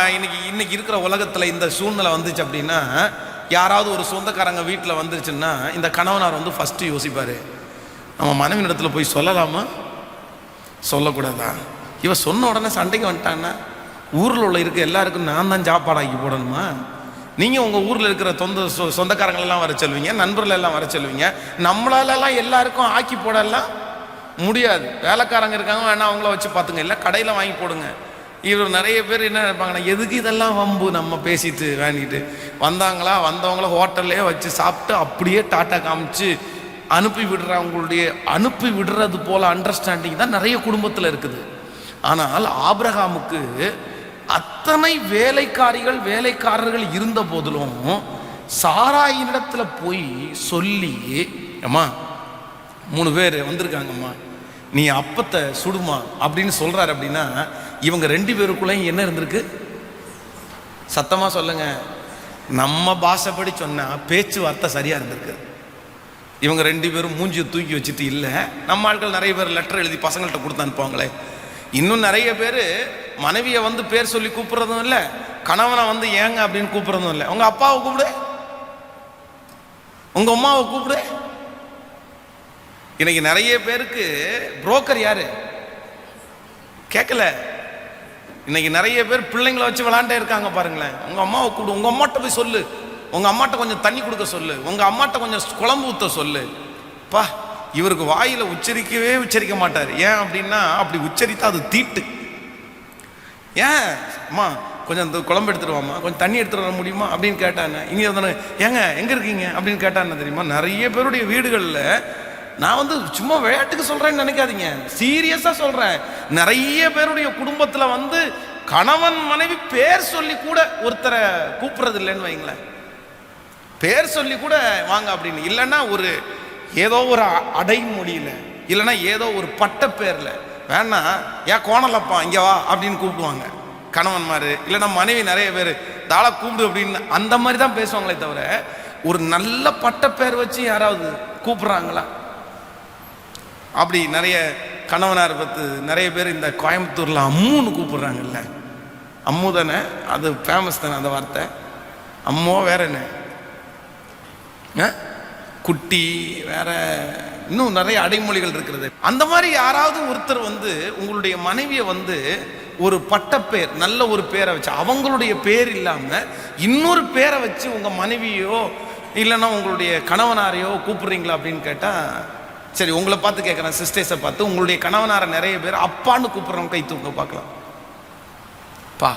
இன்னைக்கு இருக்கிற உலகத்துல இந்த சூழ்நிலை வந்துச்சு அப்படின்னா, யாராவது ஒரு சொந்தக்காரங்க வீட்டில் வந்துருச்சுன்னா இந்த கணவனார் ஃபர்ஸ்ட் யோசிப்பாரு, நம்ம மனைவி இடத்துல போய் சொல்லலாமா சொல்லக்கூடாதா? இவன் சொன்ன உடனே சண்டைக்கு வந்துட்டான்னா ஊரில் உள்ள இருக்க எல்லாருக்கும் நான் தான் சாப்பாடாக்கி போடணுமா? நீங்கள் உங்கள் ஊரில் இருக்கிற சொந்தக்காரங்களெல்லாம் வர சொல்வீங்க, நண்பர்கள் எல்லாம் வர சொல்வீங்க, நம்மளாலெல்லாம் எல்லாருக்கும் ஆக்கி போடலாம் முடியாது. வேலைக்காரங்க இருக்காங்க, வேணா அவங்கள வச்சு பார்த்துங்க, இல்லை கடையில் வாங்கி போடுங்க. இவர் நிறைய பேர் என்ன நினைப்பாங்கன்னா, எதுக்கு இதெல்லாம் வம்பு, நம்ம பேசிட்டு வேண்டிட்டு வந்தவங்கள ஹோட்டல்லே வச்சு சாப்பிட்டு அப்படியே டாட்டா காமிச்சு அனுப்பி விடுறது போல அண்டர்ஸ்டாண்டிங் தான் நிறைய குடும்பத்தில் இருக்குது. ஆனால் ஆபிரகாமுக்கு அத்தனை வேலைக்காரர்கள் இருந்த போதிலும் சாராயினிடத்துல போய் சொல்லி, அம்மா 3 பேர் வந்திருக்காங்கம்மா, நீ அப்பத்தை சுடுமா அப்படின்னு சொல்றாரு. அப்படின்னா இவங்க 2 பேருக்குள்ளேயும் என்ன இருந்திருக்கு? சத்தமா சொல்லுங்க. நம்ம பாஷைப்படி சொன்னா பேச்சுவார்த்தை சரியா இருந்திருக்கு. இவங்க 2 பேரும் மூஞ்சியை தூக்கி வச்சுட்டு இல்லை, நம்ம ஆட்கள் நிறைய பேர் லெட்டர் எழுதி பசங்கள்கிட்ட கொடுத்து அனுப்புவாங்களே, இன்னும் நிறைய பேர் மனைவியை வந்து பேர் சொல்லி கூப்பிடுறதும் இல்லை, கணவனை வந்து ஏங்க அப்படின்னு கூப்பிடுறதும் இல்லை. உங்க அப்பாவை கூப்பிடு, உங்க அம்மாவை கூப்பிடு. இன்னைக்கு நிறைய பேருக்கு புரோக்கர் யாரு கேட்கல. இன்னைக்கு நிறைய பேர் பிள்ளைங்களை வச்சு விளாண்டே இருக்காங்க பாருங்களேன். உங்க அம்மாவை கூப்பிடு, உங்க அம்மாட்ட போய் சொல்லு, உங்க அம்மாட்ட கொஞ்சம் தண்ணி கொடுக்க சொல்லு, உங்க அம்மாட்ட கொஞ்சம் குழம்பு ஊத்த சொல்லு. பா, இவருக்கு வாயில உச்சரிக்க மாட்டார். ஏன் அப்படின்னா அப்படி உச்சரித்தா அது தீட்டு. ஏன் அம்மா கொஞ்சம் அந்த குழம்பு எடுத்துருவாம்மா, கொஞ்சம் தண்ணி எடுத்துட்டு வர முடியுமா அப்படின்னு கேட்டாங்க. இங்கே தானே ஏங்க எங்க இருக்கீங்க அப்படின்னு கேட்டான்னு தெரியுமா? நிறைய பேருடைய வீடுகளில், நான் வந்து சும்மா விளையாட்டுக்கு சொல்றேன்னு நினைக்காதீங்க, சீரியஸா சொல்றேன், நிறைய பேருடைய குடும்பத்துல வந்து கணவன் மனைவி பேர் சொல்லி கூட ஒருத்தரை கூப்பிடுறது இல்லைன்னு வைங்களேன். பேர் சொல்லி கூட வாங்க அப்படின்னு, இல்லைன்னா ஒரு ஏதோ ஒரு அடைமொழியில, இல்லைன்னா ஏதோ ஒரு பட்ட பேர்ல, வேணா ஏன் கோணலப்பா இங்க வா அப்படின்னு கூப்பிடுவாங்க கணவன்மாரு. இல்லைன்னா மனைவி நிறைய பேர் தாளா கூப்பிடு அப்படின்னு அந்த மாதிரி தான் பேசுவாங்களே தவிர ஒரு நல்ல பட்ட பேர் வச்சு யாராவது கூப்பிடுறாங்களா? அப்படி நிறைய கணவனார் பத்து நிறைய பேர் இந்த கோயம்புத்தூர்ல அம்முன்னு கூப்பிடுறாங்கல்ல. அம்மு தானே, அது ஃபேமஸ் தானே அந்த வார்த்தை. அம்மோ வேற என்ன, குட்டி, வேற இன்னும் நிறைய அடைமொழிகள் இருக்கிறது. அந்த மாதிரி யாராவது ஒருத்தர் வந்து உங்களுடைய மனைவியை வந்து ஒரு பட்டப்பேர், நல்ல ஒரு பேரை வச்சு, அவங்களுடைய பேர் இல்லாம இன்னொரு பேரை வச்சு உங்க மனைவியோ இல்லைன்னா உங்களுடைய கணவனாரையோ கூப்பிடுறீங்களா அப்படின்னு கேட்டா, சரி உங்களை பார்த்து கேட்குறேன், சிஸ்டர்ஸை பார்த்து, உங்களுடைய கணவனாரை நிறைய பேர் அப்பான்னு கூப்பிடுறவங்க கை தூக்க பார்க்கலாம். பா,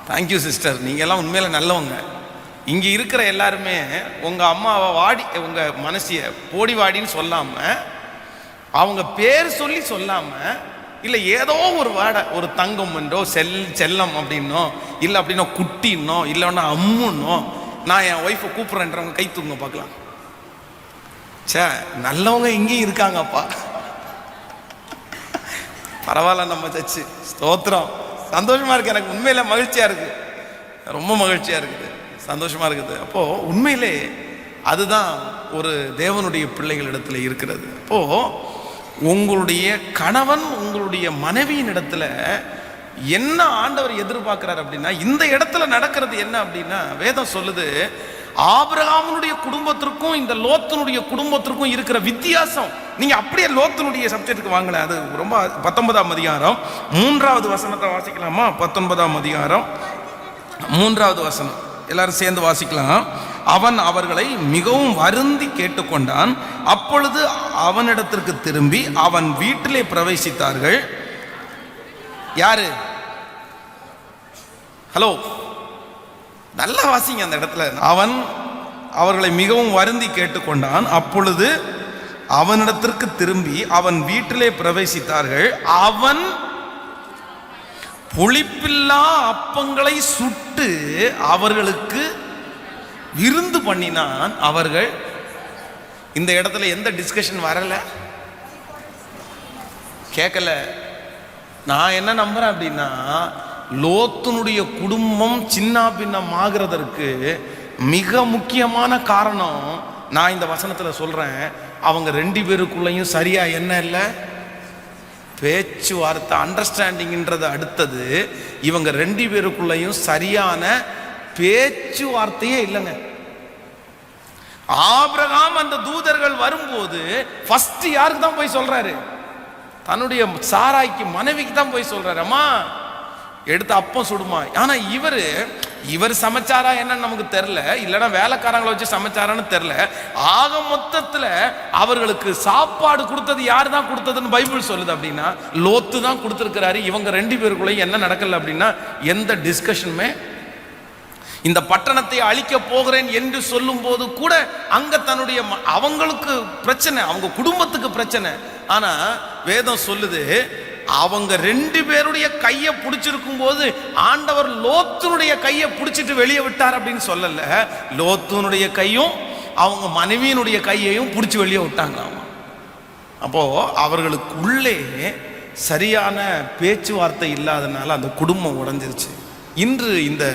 தேங்க்யூ சிஸ்டர், நீங்க எல்லாம் உண்மையில நல்லவங்க. இங்க இருக்கிற எல்லாருமே உங்க அம்மாவை வாடி, உங்க மனசிய போடி வாடின்னு சொல்லாம, அவங்க பேர் சொல்லி சொல்லாம, இல்லை ஏதோ ஒரு வாடை, ஒரு தங்கம் என்றோ செல்லம் அப்படின்னோ, இல்லை அப்படின்னா குட்டின்னோ, இல்லைன்னா அம்முன்னோ நான் என் ஒய்ஃபை கூப்பிட்றேன்றவங்க கை தூங்க பார்க்கலாம். சே, நல்லவங்க இங்கேயும் இருக்காங்கப்பா, பரவாயில்ல, நம்ம சச்சு ஸ்தோத்திரம். சந்தோஷமா இருக்கு, எனக்கு உண்மையில மகிழ்ச்சியா இருக்கு, ரொம்ப மகிழ்ச்சியா இருக்குது, சந்தோஷமா இருக்குது. அப்போ உண்மையிலே அதுதான் ஒரு தேவனுடைய பிள்ளைகள் இடத்துல இருக்கிறது. அப்போ உங்களுடைய கணவன் உங்களுடைய மனைவியின் இடத்துல என்ன ஆண்டவர் எதிர்பார்க்கிறார் அப்படின்னா, இந்த இடத்துல நடக்கிறது என்ன அப்படின்னா, வேதம் சொல்லுது, ஆபிரகாமுடைய குடும்பத்திற்கும் இந்த லோத்தினுடைய குடும்பத்திற்கும் இருக்கிற வித்தியாசம். நீங்க அப்படியே லோத்தினுடைய சப்ஜெக்டுக்கு வாங்கல, அது ரொம்ப 19ஆம் அதிகாரம் 3வது வசனத்தை வாசிக்கலாமா? 19ஆம் அதிகாரம் 3வது வசனம் எல்லாரும் சேர்ந்து வாசிக்கலாம். அவன் அவர்களை மிகவும் வருந்தி கேட்டுக்கொண்டான். அப்பொழுது அவனிடத்திற்கு திரும்பி அவன் வீட்டிலே பிரவேசித்தார்கள். யாரு? ஹலோ, நல்லா வாசிங்க அந்த இடத்துல. அவன் அவர்களை மிகவும் வருந்தி கேட்டுக்கொண்டான். அப்பொழுது அவனிடத்திற்கு திரும்பி அவன் வீட்டிலே பிரவேசித்தார்கள். அவன் புளிப்பில்லா அப்பங்களை சுட்டு அவர்களுக்கு விருந்து பண்ணினான். அவர்கள், இந்த இடத்துல எந்த டிஸ்கஷன் வரல, கேட்கல. நான் என்ன நம்புறேன் அப்படின்னா, லோத்துனுடைய குடும்பம் சின்ன பின்னம் ஆகிறதற்கு மிக முக்கியமான காரணம் நான் இந்த வசனத்துல சொல்றேன். அவங்க 2 பேருக்குள்ளேயும் சரியா என்ன இல்லை, பேச்சுவார்த்தை, அண்டர்ஸ்டாண்டிங்ன்றது அடுத்தது. இவங்க 2 பேருக்குள்ளேயும் சரியான பேச்சுவார்த்தையே இல்லைங்க. ஆபிரகாம் அந்த தூதர்கள் வரும்போது ஃபர்ஸ்ட் யாருக்கு தான் போய் சொல்றாரு? தன்னுடைய சாராய்க்கு, மனைவிக்கு தான் போய் சொல்றாரு, அம்மா எடுத்து அப்பம் சுடுமா. ஆனா இவர் சமைச்சாரா என்னன்னு நமக்கு தெரியல, இல்லைன்னா வேலைக்காரங்களை வச்சு சமைச்சாரான்னு தெரியல. ஆக மொத்தத்துல அவர்களுக்கு சாப்பாடு கொடுத்தது யாரு தான் கொடுத்ததுன்னு பைபிள் சொல்லுது அப்படின்னா, லோத்து தான் கொடுத்திருக்கிறாரு. இவங்க 2 பேருக்குள்ள என்ன நடக்கல அப்படின்னா எந்த டிஸ்கஷனுமே. இந்த பட்டணத்தை அழிக்க போகிறேன் என்று சொல்லும் போது கூட அங்க தன்னுடைய அவங்களுக்கு பிரச்சனை, அவங்க குடும்பத்துக்கு பிரச்சனை. ஆனா வேதம் சொல்லுது, அவங்க 2 பேருடைய கையை பிடிச்சிருக்கும் போது ஆண்டவர் லோத்துனுடைய கையை பிடிச்சிட்டு வெளியே விட்டார் அப்படின்னு சொல்லல. லோத்துனுடைய கையும் அவங்க மனைவியினுடைய கையையும் பிடிச்சி வெளியே விட்டாங்க. அப்போ அவர்களுக்கு உள்ளே சரியான பேச்சுவார்த்தை இல்லாதனால அந்த குடும்பம் உடைஞ்சிருச்சு. இன்று இந்த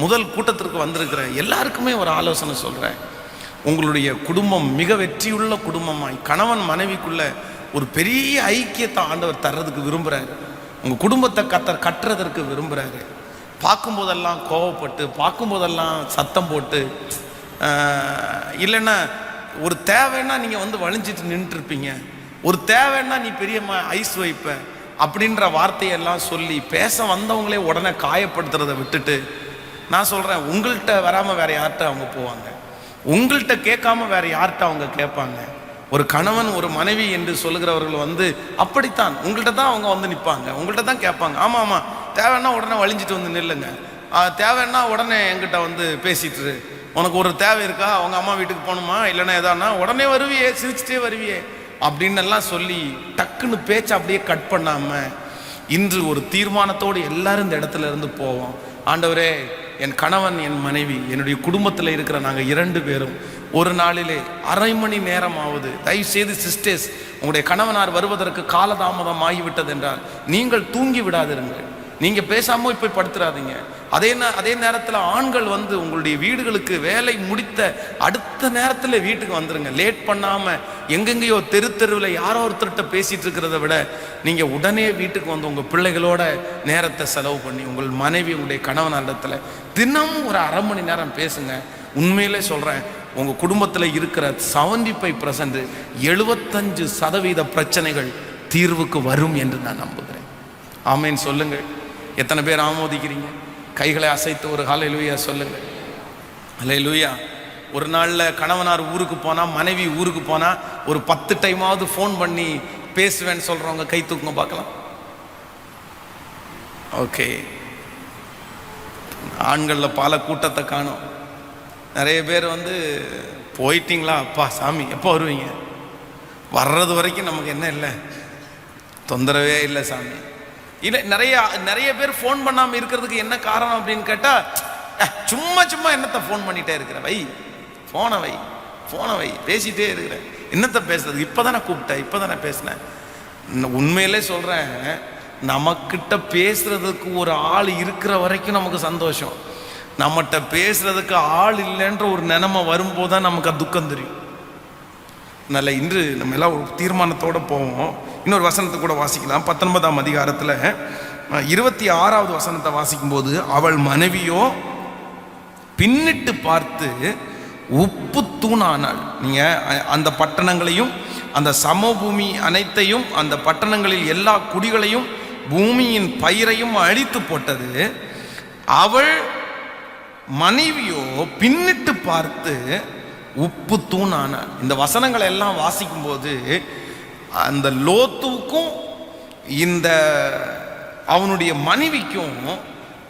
முதல் கூட்டத்திற்கு வந்திருக்கிற எல்லாருக்குமே ஒரு ஆலோசனை சொல்றேன். உங்களுடைய குடும்பம் மிக வெற்றியுள்ள குடும்பமாய், கணவன் மனைவிக்குள்ள ஒரு பெரிய ஐக்கியத்தை ஆண்டவர் தர்றதுக்கு விரும்புகிறார். உங்கள் குடும்பத்தை கத்தர் கட்டுறதற்கு விரும்புகிறாரு. பார்க்கும்போதெல்லாம் கோவப்பட்டு, பார்க்கும்போதெல்லாம் சத்தம் போட்டு, இல்லைன்னா ஒரு தேவைன்னா நீங்கள் வந்து வலிஞ்சிட்டு நின்றுருப்பீங்க, ஒரு தேவைன்னா நீ பெரிய ஐஸ் வைப்ப அப்படின்ற வார்த்தையெல்லாம் சொல்லி பேச வந்தவங்களே உடனே காயப்படுத்துறதை விட்டுட்டு, நான் சொல்கிறேன், உங்கள்கிட்ட வராமல் வேறு யார்கிட்ட அவங்க போவாங்க, உங்கள்கிட்ட கேட்காம வேறு யார்கிட்ட அவங்க கேட்பாங்க. ஒரு கணவன் ஒரு மனைவி என்று சொல்லுகிறவர்கள் வந்து அப்படித்தான், உங்கள்கிட்ட தான் அவங்க வந்து நிற்பாங்க, உங்கள்கிட்ட தான் கேட்பாங்க. ஆமாம் ஆமாம், தேவைன்னா உடனே வலிஞ்சிட்டு வந்து நில்லுங்க, தேவைன்னா உடனே என்கிட்ட வந்து பேசிட்டு, உனக்கு ஒரு தேவை இருக்கா, அவங்க அம்மா வீட்டுக்கு போகணுமா, இல்லைன்னா எதானா உடனே வருவியே, சிரிச்சிட்டே வருவியே அப்படின்னு எல்லாம் சொல்லி டக்குன்னு பேச்சை அப்படியே கட் பண்ணாமல் இன்று ஒரு தீர்மானத்தோடு எல்லாரும் இந்த இடத்துல இருந்து போவோம். ஆண்டவரே, என் கணவன் என் மனைவி என்னுடைய குடும்பத்தில் இருக்கிற நாங்கள் 2 பேரும் ஒரு நாளிலே அரை மணி நேரமாவது, தயவு செய்து சிஸ்டர்ஸ், உங்களுடைய கணவனார் வருவதற்கு காலதாமதம் ஆகிவிட்டது என்றால் நீங்கள் தூங்கி விடாதிருங்கள், நீங்கள் பேசாமல் போய் படுத்துறாதீங்க. அதே நேரத்தில் ஆண்கள் வந்து உங்களுடைய வீடுகளுக்கு வேலை முடித்த அடுத்த நேரத்தில் வீட்டுக்கு வந்துருங்க. லேட் பண்ணாமல் எங்கெங்கேயோ தெருவில் யாரோ ஒருத்தர்கிட்ட பேசிகிட்டு இருக்கிறத விட நீங்கள் உடனே வீட்டுக்கு வந்து உங்கள் பிள்ளைகளோட நேரத்தை செலவு பண்ணி உங்கள் மனைவி உங்களுடைய கணவனிடத்தில் தினமும் ஒரு அரை மணி நேரம் பேசுங்க. உண்மையிலே சொல்கிறேன், உங்கள் குடும்பத்தில் இருக்கிற 75% 75% பிரச்சனைகள் தீர்வுக்கு வரும் என்று நான் நம்புகிறேன். ஆமேன் சொல்லுங்கள். எத்தனை பேர் ஆமோதிக்கிறீங்க? கைகளை அசைத்து ஒரு ஹல்லேலூயா சொல்லுங்கள். ஹல்லேலூயா. ஒரு நாளில் கணவனார் ஊருக்கு போனால், மனைவி ஊருக்கு போனால் ஒரு 10 டைமாவது ஃபோன் பண்ணி பேசுவேன்னு சொல்கிறவங்க கை தூக்குங்க பார்க்கலாம். ஓகே, ஆண்களில் பல கூட்டத்தை காணும். நிறைய பேர் வந்து போயிட்டீங்களா, அப்பா சாமி எப்போ வருவீங்க, வர்றது வரைக்கும் நமக்கு என்ன இல்லை, தொந்தரவே இல்லை சாமி. இல்லை, நிறைய பேர் ஃபோன் பண்ணாமல் இருக்கிறதுக்கு என்ன காரணம் அப்படின்னு கேட்டால், சும்மா என்னத்தை ஃபோன் பண்ணிகிட்டே இருக்கிற, ஃபோனை வை பேசிகிட்டே இருக்கிறேன், என்னத்தை பேசுறது, இப்போ தானே கூப்பிட்டேன், இப்போ தானே பேசினேன். உண்மையிலே சொல்கிறேன், நமக்கிட்ட பேசுறதுக்கு ஒரு ஆள் இருக்கிற வரைக்கும் நமக்கு சந்தோஷம். நம்மகிட்ட பேசுறதுக்கு ஆள் இல்லைன்ற ஒரு நிலைமை வரும்போது தான் நமக்கு துக்கம் தெரியும். நல்ல, இன்று நம்ம எல்லாம் ஒரு தீர்மானத்தோடு போவோம். இன்னொரு வசனத்தை கூட வாசிக்கலாம். 19ஆம் அதிகாரத்தில் 26வது வசனத்தை வாசிக்கும்போது, அவள் மனைவியோ பின்னிட்டு பார்த்து உப்பு தூணானாள். நீங்கள் அந்த பட்டணங்களையும் அந்த சமபூமி அனைத்தையும், அந்த பட்டணங்களில் எல்லா குடிகளையும் பூமியின் பயிரையும் அழித்து போட்டது. அவள் மனைவியோ பின்னிட்டு பார்த்து உப்பு தூணானாள். இந்த வசனங்களை எல்லாம் வாசிக்கும்போது அந்த லோத்துவுக்கும் இந்த அவனுடைய மனைவிக்கும்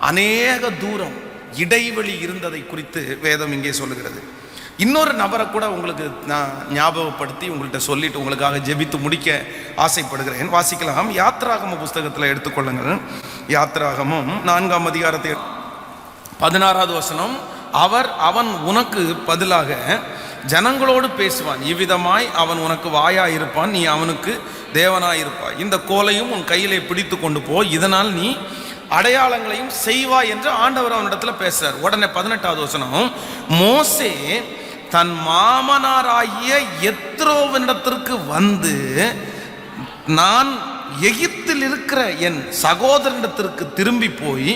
அநேக தூரம் இடைவெளி இருந்ததை குறித்து வேதம் இங்கே சொல்லுகிறது. இன்னொரு நபரை கூட உங்களுக்கு நான் ஞாபகப்படுத்தி உங்கள்கிட்ட சொல்லிட்டு உங்களுக்காக ஜெபித்து முடிக்க ஆசைப்படுகிறேன். வாசிக்கலாம். யாத்ராகம புஸ்தகத்தில் எடுத்துக்கொள்ளுங்கள். யாத்ராகமம் 4ஆம் அதிகாரத்தை 16வது வசனம். அவன் உனக்கு பதிலாக ஜனங்களோடு பேசுவான், இவ்விதமாய் அவன் உனக்கு வாயாய் இருப்பான், நீ அவனுக்கு தேவனாய் இருப்பாய். இந்த கோலையும் உன் கையிலே பிடித்து கொண்டு போ, இதனால் நீ அடையாளங்களையும் செய்வாய் என்று ஆண்டவர் அவனிடத்துல பேசுறார். உடனே 18வது வசனம். மோசே தன் மாமனாராகிய எத்ரோவினிடத்திற்கு வந்து, நான் எகிப்தில் இருக்கிற என் சகோதரனிடத்திற்கு திரும்பி போய்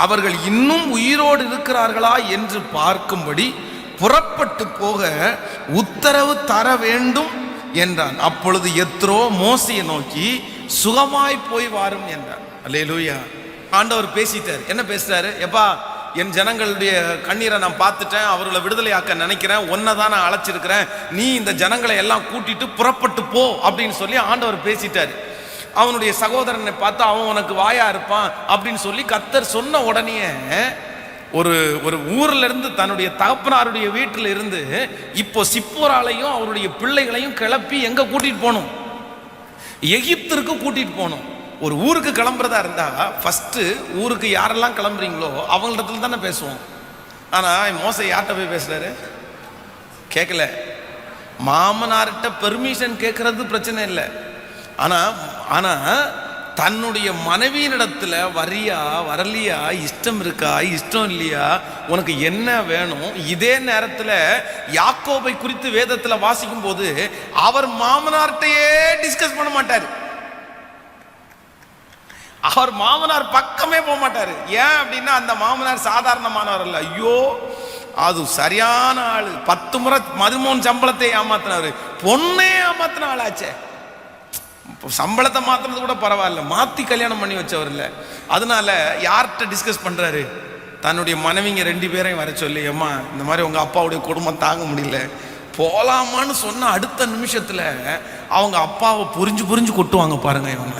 அவர்கள் இன்னும் உயிரோடு இருக்கிறார்களா என்று பார்க்கும்படி புறப்பட்டு போக உத்தரவு தர வேண்டும் என்றான். அப்பொழுது எத்ரோ மோசையை நோக்கி, சுகமாய் போய் வாரும் என்றான். அல்லேலூயா. ஆண்டவர் பேசிட்டார். என்ன பேசுறாரு? எப்பா, என் ஜனங்களுடைய கண்ணீரை நான் பார்த்துட்டேன், அவர்களை விடுதலையாக்க நினைக்கிறேன், ஒன்னை தான் நான் அழைச்சிருக்கிறேன், நீ இந்த ஜனங்களை எல்லாம் கூட்டிட்டு புறப்பட்டு போ அப்படின்னு சொல்லி ஆண்டவர் பேசிட்டார். அவனுடைய சகோதரனை பார்த்து, அவன் உனக்கு வாயா இருப்பான் அப்படின்னு சொல்லி கர்த்தர் சொன்ன உடனே ஒரு ஊர்ல இருந்து தன்னுடைய தகப்பனாருடைய வீட்டில் இருந்து இப்போ சிப்போராலையும் அவருடைய பிள்ளைகளையும் கிளப்பி எங்க கூட்டிட்டு போகணும்? எகிப்திற்கு கூட்டிட்டு போகணும். ஒரு ஊருக்கு கிளம்புறதா இருந்தா ஃபர்ஸ்ட் ஊருக்கு யாரெல்லாம் கிளம்புறீங்களோ அவங்களிடத்துல தானே பேசுவோம். ஆனா மோசே யார்கிட்ட போய் பேசுறாரு? கேட்கல. மாமனார்கிட்ட பெர்மிஷன் கேட்கறது பிரச்சனை இல்லை. ஆனா தன்னுடைய மனைவியினிடத்துல வரியா வரலையா, இஷ்டம் இருக்கா இஷ்டம் இல்லையா, உனக்கு என்ன வேணும்? இதே நேரத்தில் யாக்கோபை குறித்து வேதத்தில் வாசிக்கும் போது அவர் மாமனார்கிட்டையே டிஸ்கஸ் பண்ண மாட்டார். அவர் மாமனார் பக்கமே போக மாட்டாரு. ஏன் அப்படின்னா அந்த மாமனார் சாதாரணமானவர் அல்ல. ஐயோ, அது சரியான ஆளு. 10 முறை மதுமோன் சம்பளத்தை ஏமாத்தினவர், பொண்ணே ஏமாத்தின ஆளாச்சே. சம்பளத்தை மாத்தினது கூட பரவாயில்ல, மாத்தி கல்யாணம் பண்ணி வச்சவர் இல்லை. அதனால யார்கிட்ட டிஸ்கஸ் பண்றாரு? தன்னுடைய மனைவிங்க 2 பேரையும் வர சொல்லி, அம்மா இந்த மாதிரி உங்க அப்பாவுடைய குடும்பம் தாங்க முடியல, போலாமான்னு சொன்ன அடுத்த நிமிஷத்துல அவங்க அப்பாவை புரிஞ்சு கொட்டுவாங்க பாருங்க. இவங்க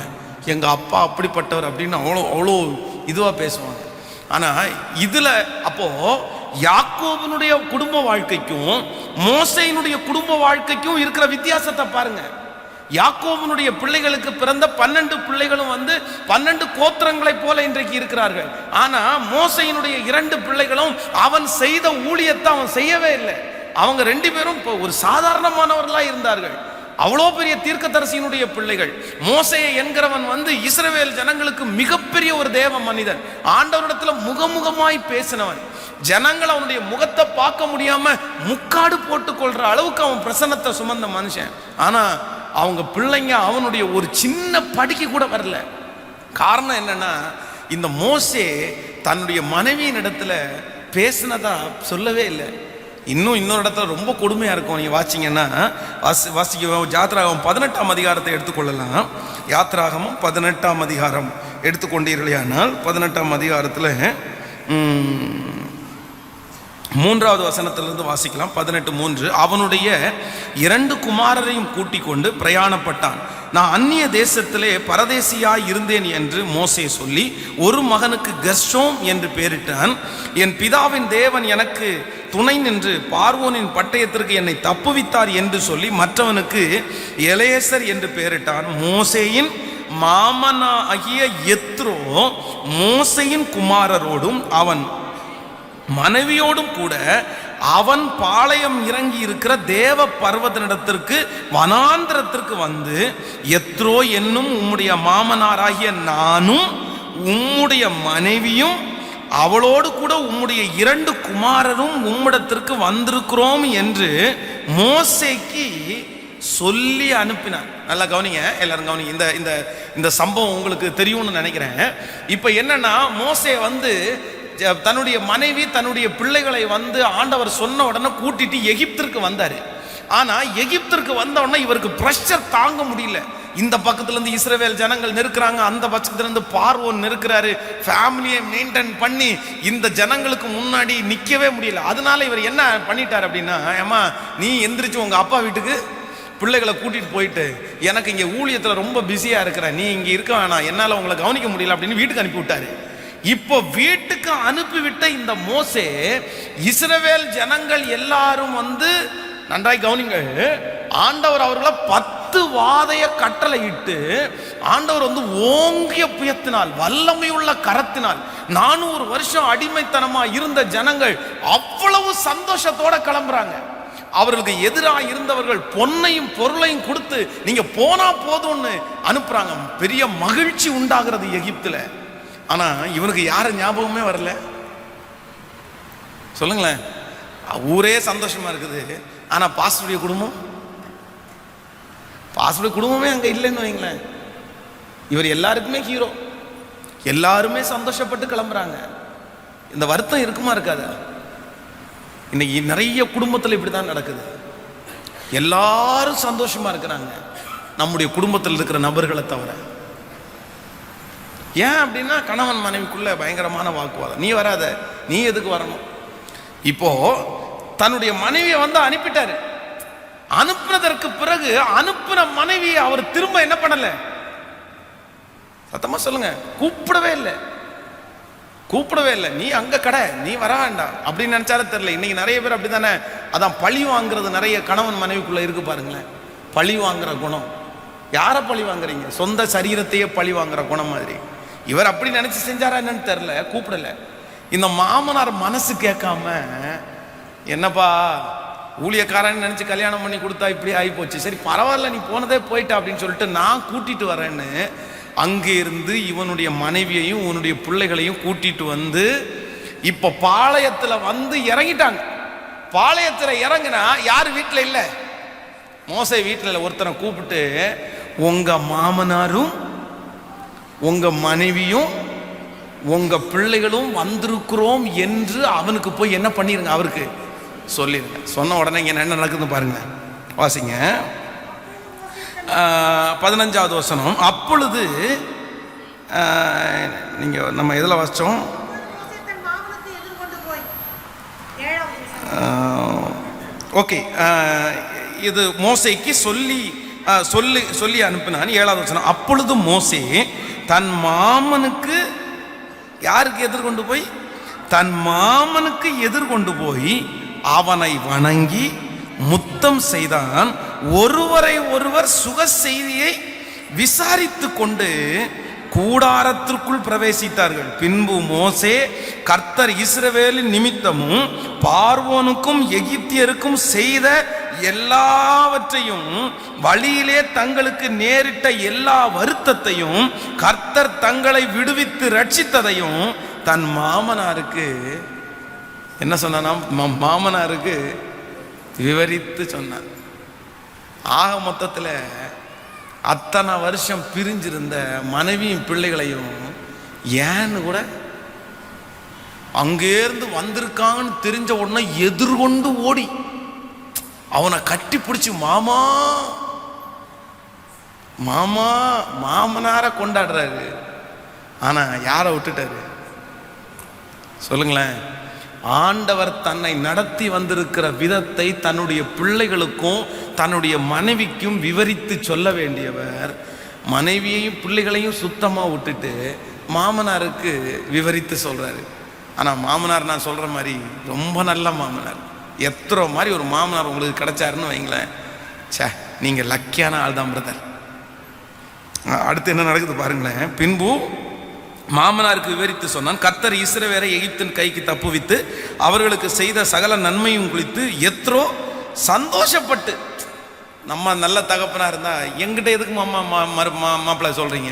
எங்க அப்பா அப்படிப்பட்டவர் அப்படின்னு அவ்வளோ இதுவா பேசுவாங்க. ஆனா இதுல அப்போ யாக்கோபனுடைய குடும்ப வாழ்க்கைக்கும் மோசேயினுடைய குடும்ப வாழ்க்கைக்கும் இருக்கிற வித்தியாசத்தை பாருங்க. யாக்கோபனுடைய பிள்ளைகளுக்கு பிறந்த 12 பிள்ளைகளும் 12 கோத்திரங்களை போல இன்றைக்கு இருக்கிறார்கள். ஆனா மோசேயினுடைய 2 பிள்ளைகளும் அவன் செய்த ஊழியத்தை அவன் செய்யவே இல்லை. அவங்க 2 பேரும் ஒரு சாதாரணமானவர்களா இருந்தார்கள். அவ்வளோ பெரிய தீர்க்கதரிசியினுடைய பிள்ளைகள். மோசே என்கிறவன் இஸ்ரவேல் ஜனங்களுக்கு மிகப்பெரிய ஒரு தேவ மனிதன், ஆண்டவரிடத்துல முகமுகமாய் பேசினவன். ஜனங்கள் அவனுடைய முகத்தை பார்க்க முடியாம முக்காடு போட்டுக் கொள்ற அளவுக்கு அவன் பிரசன்னத்தை சுமந்த மனுஷன். ஆனா அவங்க பிள்ளைங்க அவனுடைய ஒரு சின்ன படிக்கு கூட வரல. காரணம் என்னன்னா, இந்த மோசே தன்னுடைய மனைவியின் இடத்துல பேசினதா சொல்லவே இல்லை. இன்னொரு இடத்துல ரொம்ப கொடுமையா இருக்கும். நீங்க வாசிங்கன்னா வாசிக்க யாத்ராகமம் 18ஆம் அதிகாரத்தை எடுத்துக்கொள்ளலாம். யாத்ராகமம் 18ஆம் அதிகாரம் எடுத்துக்கொண்டீர்களானால் 18ஆம் அதிகாரத்துல 3வது வசனத்திலிருந்து வாசிக்கலாம். 18:3. அவனுடைய 2 குமாரரையும் கூட்டிக் கொண்டு பிரயாணப்பட்டான். நான் அந்நிய தேசத்திலே பரதேசியாய் இருந்தேன் என்று மோசே சொல்லி ஒரு மகனுக்கு கெர்ஷோம் என்று பெயரிட்டான். என் பிதாவின் தேவன் எனக்கு துணை நின்று பார்வோனின் பட்டயத்திற்கு என்னை தப்புவித்தார் என்று சொல்லி மற்றவனுக்கு எலேசர் என்று பெயரிட்டான். மோசேயின் மாமனாகிய எத்ரோ மோசேயின் குமாரரோடும் அவன் மனைவியோடும் கூட அவன் பாளையம் இறங்கி இருக்கிற தேவ பர்வதனிடத்திற்கு வனாந்திரத்திற்கு வந்து, எத்ரோ என்னும் உம்முடைய மாமனாராகிய நானும் உம்முடைய மனைவியும் அவளோடு கூட உம்முடைய 2 குமாரரும் உம்மிடத்திற்கு வந்திருக்கிறோம் என்று மோசேக்கு சொல்லி அனுப்பினார். நல்லா கவனிங்க, எல்லாரும் கவனிங்க. இந்த இந்த சம்பவம் உங்களுக்கு தெரியும்னு நினைக்கிறேன். இப்ப என்னன்னா, மோசே தன்னுடைய மனைவி தன்னுடைய பிள்ளைகளை ஆண்டவர் சொன்ன உடனே கூட்டிட்டு எகிப்திற்கு வந்தாரு. ஆனா எகிப்திற்கு வந்த உடனே இவருக்கு பிரஷர் தாங்க முடியல. இந்த பக்கத்துல இருந்து இஸ்ரவேல் ஜனங்கள் நெருக்கிறாங்க, அந்த பக்கத்துல இருந்து பார்வோன் நெருக்கிறாரு. ஃபேமிலியை மெயின்டைன் பண்ணி இந்த ஜனங்களுக்கு முன்னாடி நிக்கவே முடியல. அதனால இவர் என்ன பண்ணிட்டார் அப்படின்னா, ஏமா நீ எந்திரிச்சு உங்க அப்பா வீட்டுக்கு பிள்ளைகளை கூட்டிட்டு போயிட்டு, எனக்கு இங்க ஊழியத்துல ரொம்ப பிஸியா இருக்கிற, நீ இங்க இருக்க வேணாம், என்னால உங்களை கவனிக்க முடியல அப்படின்னு வீட்டுக்கு அனுப்பி விட்டாரு. இப்போ வீட்டுக்கு அனுப்பிவிட்ட இந்த மோசே இஸ்ரவேல் ஜனங்கள் எல்லாரும் நன்றாய் கவனிங்கள், ஆண்டவர் அவர்களை 10 வாதைய கட்டளை இட்டு, ஆண்டவர் ஓங்கிய புயத்தினால் வல்லமையுள்ள கரத்தினால் 400 வருஷம் அடிமைத்தனமா இருந்த ஜனங்கள் அவ்வளவு சந்தோஷத்தோட கிளம்புறாங்க. அவர்களுக்கு எதிராக இருந்தவர்கள் பொன்னையும் பொருளையும் கொடுத்து நீங்க போனா போதும்னு அனுப்புறாங்க. பெரிய மகிழ்ச்சி உண்டாகிறது எகிப்துல. ஆனா இவனுக்கு யார ஞாபகமே வரல. சொல்லுங்களேன், ஊரே சந்தோஷமா இருக்குது. ஆனா பாஸ்டருடைய குடும்பமே அங்க இல்லைன்னு வைங்களேன். இவர் எல்லாருக்குமே ஹீரோ, எல்லாருமே சந்தோஷப்பட்டு கிளம்புறாங்க. இந்த வருத்தம் இருக்குமா இருக்காதா? இன்னைக்கு நிறைய குடும்பத்தில் இப்படிதான் நடக்குது. எல்லாரும் சந்தோஷமா இருக்கிறாங்க, நம்முடைய குடும்பத்தில் இருக்கிற நபர்களை தவிர. ஏன் அப்படின்னா, கணவன் மனைவிக்குள்ள பயங்கரமான வாக்குவாதம். நீ வராத, நீ எதுக்கு வரணும்? இப்போ தன்னுடைய மனைவியை அனுப்பிட்டாரு. அனுப்பினதற்கு பிறகு அனுப்பின மனைவியை அவர் திரும்ப என்ன பண்ணல? சத்தமா சொல்லுங்க, கூப்பிடவே இல்லை. நீ அங்க கடை, நீ வர வேண்டாம் அப்படின்னு நினைச்சாலும் தெரியல. இன்னைக்கு நிறைய பேர் அப்படித்தானே. அதான் பழி வாங்குறது நிறைய கணவன் மனைவிக்குள்ள இருக்கு பாருங்களேன். பழி வாங்குற குணம். யாரை பழி வாங்குறீங்க? சொந்த சரீரத்தையே பழி வாங்குற குணம் மாதிரி. இவர் அப்படி நினைச்சு செஞ்சாரா என்னன்னு தெரியல, கூப்பிடல. இந்த மாமனார் மனசு கேட்காம, என்னப்பா ஊழியக்காரன் நினைச்சு கல்யாணம் பண்ணி கொடுத்தா இப்படி ஆகி போச்சு, சரி பரவாயில்ல நீ போனதே போயிட்டா அப்படின்னு சொல்லிட்டு நான் கூட்டிட்டு வரேன்னு அங்கே இருந்து இவனுடைய மனைவியையும் இவனுடைய பிள்ளைகளையும் கூட்டிட்டு இப்ப பாளையத்துல இறங்கிட்டாங்க. பாளையத்துல இறங்குனா யாரு வீட்டுல இல்ல? மோசே வீட்டுல ஒருத்தரை கூப்பிட்டு, உங்க மாமனாரும் உங்க மனைவியும் உங்க பிள்ளைகளும் வந்திருக்கிறோம் என்று அவனுக்கு போய் என்ன பண்ணிருங்க, அவருக்கு சொல்லிருங்க. சொன்ன உடனே இங்க என்ன நடக்குதுன்னு பாருங்க, வாசிங்க 15வது வசனம். அப்பொழுது நீங்க நம்ம எதில் வாசிச்சோம்? ஓகே, இது மோசேக்கு சொல்லி அனுப்பினான். 7வது வசனம். அப்பொழுது மோசே தன் மாமனுக்கு, யாருக்கு எதிர்கொண்டு போய்? தன் மாமனுக்கு எதிர்கொண்டு போய் அவனை வணங்கி முத்தம் செய்தான். ஒருவரை ஒருவர் சுக செய்தியை விசாரித்து கொண்டு கூடாரத்திற்குள் பிரவேசித்தார்கள். பின்பு மோசே கர்த்தர் இஸ்ரவேலின் நிமித்தமும் பார்வோனுக்கும் எகிப்தியருக்கும் செய்த எல்லாவற்றையும், வழியிலே தங்களுக்கு நேரிட்ட எல்லா வருத்தத்தையும், கர்த்தர் தங்களை விடுவித்து ரட்சித்ததையும் தன் மாமனாருக்கு என்ன சொன்னான்? மாமனாருக்கு விவரித்து சொன்னான். ஆக மொத்தத்தில் அத்தனை வருஷம் பிரிஞ்சிருந்த மனைவியும் பிள்ளைகளையும் ஏன்னு கூட அங்கேருந்து வந்திருக்கான்னு தெரிஞ்ச உடனே எதிர்கொண்டு ஓடி அவனை கட்டி பிடிச்சி மாமா மாமா மாமனார கொண்டாடுறாரு. ஆனா யாரை விட்டுட்டாரு சொல்லுங்களேன்? ஆண்டவர் தன்னை நடத்தி வந்திருக்கிற விதத்தை தன்னுடைய பிள்ளைகளுக்கும் தன்னுடைய மனைவிக்கும் விவரித்து சொல்ல வேண்டியவர் மனைவியையும் பிள்ளைகளையும் சுத்தமா விட்டுட்டு மாமனாருக்கு விவரித்து சொல்றாரு. ஆனா மாமனார் நான் சொல்ற மாதிரி ரொம்ப நல்ல மாமனார். எத்தனை மாதிரி ஒரு மாமனார் உங்களுக்கு கிடைச்சாருன்னு வைங்களேன், சே நீங்க லக்கியான ஆள் தான் பிரதர். அடுத்து என்ன நடக்குது பாருங்களேன். பின்பு மாமனாருக்கு விவரித்து சொன்னான், கர்த்தர் இஸ்ரவேலை எகிப்தின் கைக்கு தப்புவித்து அவர்களுக்கு செய்த சகல நன்மையும் குறித்து எத்ரோ சந்தோஷப்பட்டு, நம்ம நல்ல தகப்பனா இருந்தா எங்கிட்ட எதுக்கு மாப்பிள்ளை சொல்றீங்க,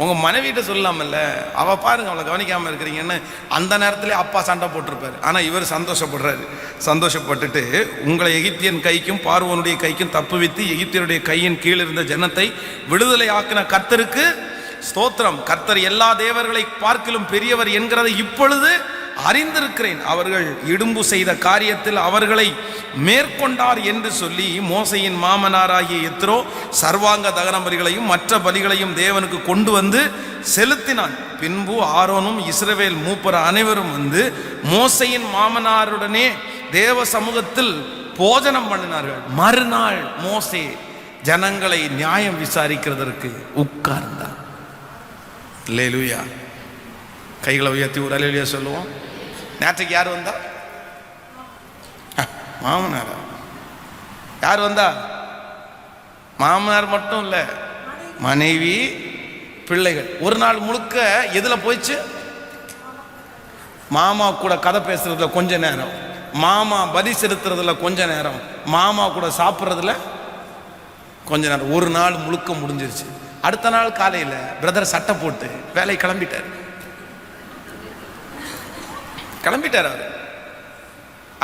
உங்க மனைவிட்ட சொல்லலாமல்ல, அவ பாருங்க அவளை கவனிக்காம இருக்கிறீங்கன்னு அந்த நேரத்திலே அப்பா சண்டை போட்டிருப்பாரு. ஆனா இவர் சந்தோஷப்படுறாரு. சந்தோஷப்பட்டுட்டு உங்களை எகிப்தியன் கைக்கும் பார்வோனுடைய கைக்கும் தப்புவித்து எகிப்தியருடைய கையின் கீழ் இருந்த ஜனத்தை விடுதலை ஆக்கின கர்த்தருக்கு ஸ்தோத்திரம். கர்த்தர் எல்லா தேவர்களை பார்க்கிலும் பெரியவர் என்கிறதை இப்பொழுது அறிந்திருக்கிறேன். அவர்கள் இடும்பு செய்த காரியத்தில் அவர்களை மேற்கொண்டார் என்று சொல்லி மோசையின் மாமனாராகிய எத்ரோ சர்வாங்க தகன பலிகளையும் மற்ற பலிகளையும் தேவனுக்கு கொண்டு வந்து செலுத்தினான். பின்பு ஆரோனும் இஸ்ரவேல் மூப்பர் அனைவரும் வந்து மோசையின் மாமனாருடனே தேவ சமூகத்தில் போஜனம் பண்ணினார்கள். மறுநாள் மோசே ஜனங்களை நியாயம் விசாரிக்கிறதற்கு உட்கார்ந்தார். அல்லேலூயா. கைகளை உயர்த்தி ஒரு அல்லேலூயா சொல்லுவோம். நேற்றுக்கு யார் வந்தா? மாமனாரா? யார் வந்தா? மாமனார் மட்டும் இல்ல, மனைவி பிள்ளைகள். ஒரு நாள் முழுக்க எதுல போயிடுச்சு? மாமா கூட கதை பேசுறதுல கொஞ்ச நேரம், மாமா பலி செலுத்துறதுல கொஞ்ச நேரம், மாமா கூட சாப்பிட்றதுல கொஞ்ச நேரம். ஒரு நாள் முழுக்க முடிஞ்சிருச்சு. அடுத்த நாள் காலையில் பிரதர் சட்டை போட்டு வேலை கிளம்பிட்டார்.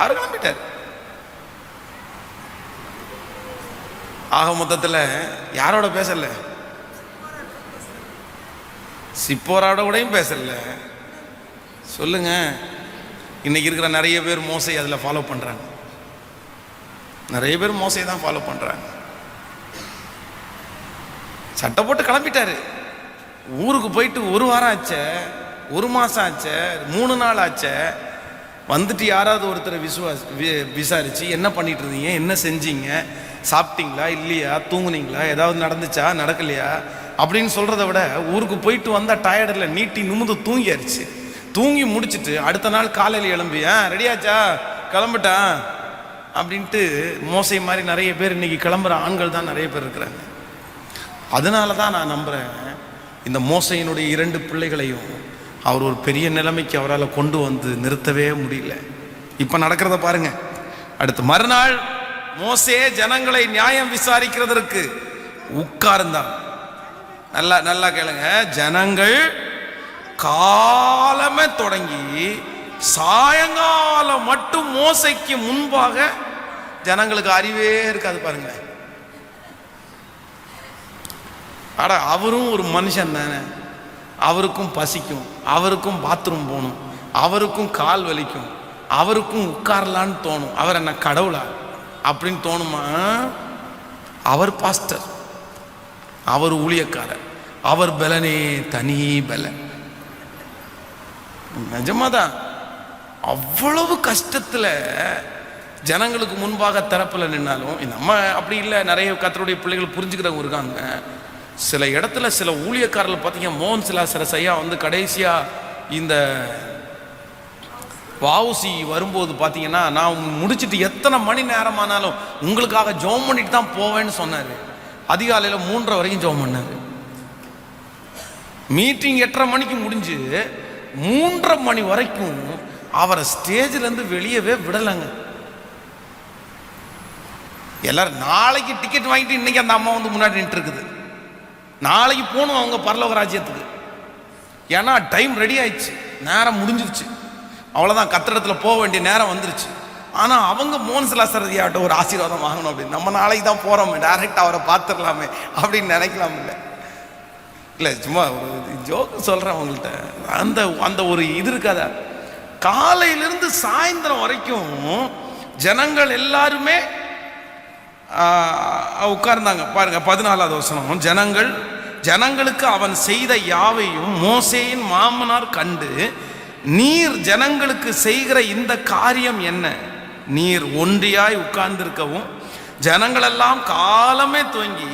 அவர் கிளம்பிட்டார். ஆக மொத்தத்தில் யாரோட பேசல? சிப்போராவோட கூடயும் பேசல. சொல்லுங்க, இன்னைக்கு இருக்கிற நிறைய பேர் மோசை அதில் ஃபாலோ பண்றாங்க. நிறைய பேர் மோசை தான் ஃபாலோ பண்றாங்க. சட்டை போட்டு கிளம்பிட்டாரு. ஊருக்கு போயிட்டு ஒரு வாரம் ஆச்ச, ஒரு மாசம் ஆச்ச, 3 நாள் ஆச்ச. வந்துட்டு யாராவது ஒருத்தரை விசாரிச்சு என்ன பண்ணிட்டு இருந்தீங்க, என்ன செஞ்சீங்க, சாப்பிட்டீங்களா இல்லையா, தூங்குனீங்களா, ஏதாவது நடந்துச்சா நடக்கலையா அப்படின்னு சொல்றதை விட ஊருக்கு போயிட்டு வந்தா டயர்டில் நீட்டி நிமிந்து தூங்கியாச்சு. தூங்கி முடிச்சுட்டு அடுத்த நாள் காலையில் எழும்பி ரெடியாச்சா கிளம்பிட்டான் அப்படின்ட்டு மோசை மாதிரி நிறைய பேர் இன்னைக்கு கிளம்புற ஆண்கள் தான் நிறைய பேர் இருக்கிறாங்க. அதனால தான் நான் நம்புறேன், இந்த மோசையினுடைய 2 பிள்ளைகளையும் அவர் ஒரு பெரிய நிலைமைக்கு அவரால் கொண்டு வந்து நிறுத்தவே முடியல. இப்ப நடக்கிறத பாருங்க. அடுத்து மறுநாள் மோசே ஜனங்களை நியாயம் விசாரிக்கிறதற்கு உட்கார்ந்தான். நல்லா நல்லா கேளுங்க. ஜனங்கள் காலமே தொடங்கி சாயங்காலம் மட்டும் மோசைக்கு முன்பாக ஜனங்களுக்கு அறிவே இருக்காது பாருங்க. அட அவரும் ஒரு மனுஷன் தானே, அவருக்கும் பசிக்கும், அவருக்கும் பாத்ரூம் போகணும், அவருக்கும் கால் வலிக்கும், அவருக்கும் உட்காரலான்னு தோணும். அவர் என்ன கடவுளா அப்படின்னு தோணுமா? அவர் பாஸ்டர், அவர் ஊழியக்காரர், அவர் பலனே தனி பலன். நிஜமாதான் அவ்வளவு கஷ்டத்தில் ஜனங்களுக்கு முன்பாக திறப்பில் நின்னாலும், நம்ம அப்படி இல்லை. நிறைய கர்த்தருடைய பிள்ளைகள் புரிஞ்சுக்கிறவங்க இருக்காங்க. சில இடத்துல சில ஊழியக்காரர்கள் பார்த்தீங்கன்னா, மோகன் சிலாசரஸ் ஐயா வந்து கடைசியாக இந்த வாவுசி வரும்போது பார்த்தீங்கன்னா, நான் முடிச்சுட்டு எத்தனை மணி நேரமானாலும் உங்களுக்காக ஜெபம் பண்ணிட்டு தான் போவேன்னு சொன்னார். அதிகாலையில் 3:30 வரைக்கும் ஜெபம் பண்ணார். மீட்டிங் 8:30 மணிக்கு முடிஞ்சு 3:30 மணி வரைக்கும் அவரை ஸ்டேஜிலேருந்து வெளியவே விடலைங்க. எல்லாரும் நாளைக்கு டிக்கெட் வாங்கிட்டு இன்னைக்கு அந்த அம்மா வந்து முன்னாடி நின்று இருக்குது. நாளைக்கு போகணும் அவங்க பரலோக ராஜ்யத்துக்கு. ஏன்னா டைம் ரெடி ஆயிடுச்சு, நேரம் முடிஞ்சிருச்சு, அவ்வளோதான், கத்திரத்தில் போக வேண்டிய நேரம் வந்துருச்சு. ஆனால் அவங்க மோகன் சிலாசரதியாட்ட ஒரு ஆசீர்வாதம் வாங்கணும் அப்படின்னு, நம்ம நாளைக்கு தான் போகிறோமே, டைரெக்டாக அவரை பார்த்துடலாமே அப்படின்னு நினைக்கலாம். இல்லை சும்மா ஒரு ஜோக்கு சொல்கிறேன் அவங்கள்ட்ட. அந்த அந்த ஒரு இது இருக்காதா? காலையிலிருந்து சாயந்தரம் வரைக்கும் ஜனங்கள் எல்லாருமே உட்கார்ந்தாங்க. பாருங்க 14வது வசனம். ஜனங்களுக்கு அவன் செய்த யாவையும் மோசேயின் மாமனார் கண்டு, நீர் ஜனங்களுக்கு செய்கிற இந்த காரியம் என்ன? நீர் ஒன்றியாய் உட்கார்ந்திருக்கவும் ஜனங்களெல்லாம் காலமே துவங்கி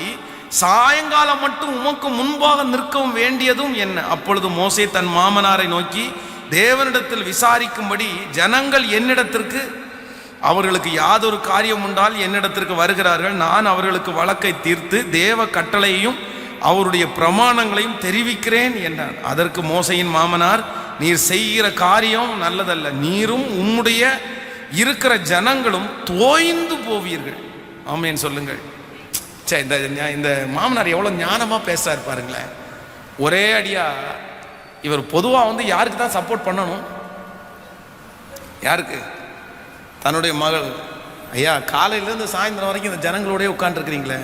சாயங்காலம் மட்டும் உமக்கு முன்பாக நிற்கவும் வேண்டியதும் என்ன? அப்பொழுது மோசே தன் மாமனாரை நோக்கி, தேவனிடத்தில் விசாரிக்கும்படி ஜனங்கள் என்னிடத்திற்கு, அவர்களுக்கு யாதொரு காரியம் உண்டால் என்னிடத்திற்கு வருகிறார்கள், நான் அவர்களுக்கு வழக்கை தீர்த்து தேவ கட்டளையையும் அவருடைய பிரமாணங்களையும் தெரிவிக்கிறேன் என்றார். அதற்கு மோசையின் மாமனார், நீர் செய்கிற காரியம் நல்லதல்ல, நீரும் உம்முடைய இருக்கிற ஜனங்களும் தோய்ந்து போவீர்கள். ஆமேன் சொல்லுங்கள். சரி, இந்த மாமனார் எவ்வளோ ஞானமாக பேசுறாரு பாருங்களேன். ஒரே அடியா இவர் பொதுவாக வந்து யாருக்கு தான் சப்போர்ட் பண்ணணும்? யாருக்கு? தன்னுடைய மகள். ஐயா, காலையிலேருந்து சாயந்தரம் வரைக்கும் இந்த ஜனங்களோடய உட்காந்துருக்கிறீங்களே,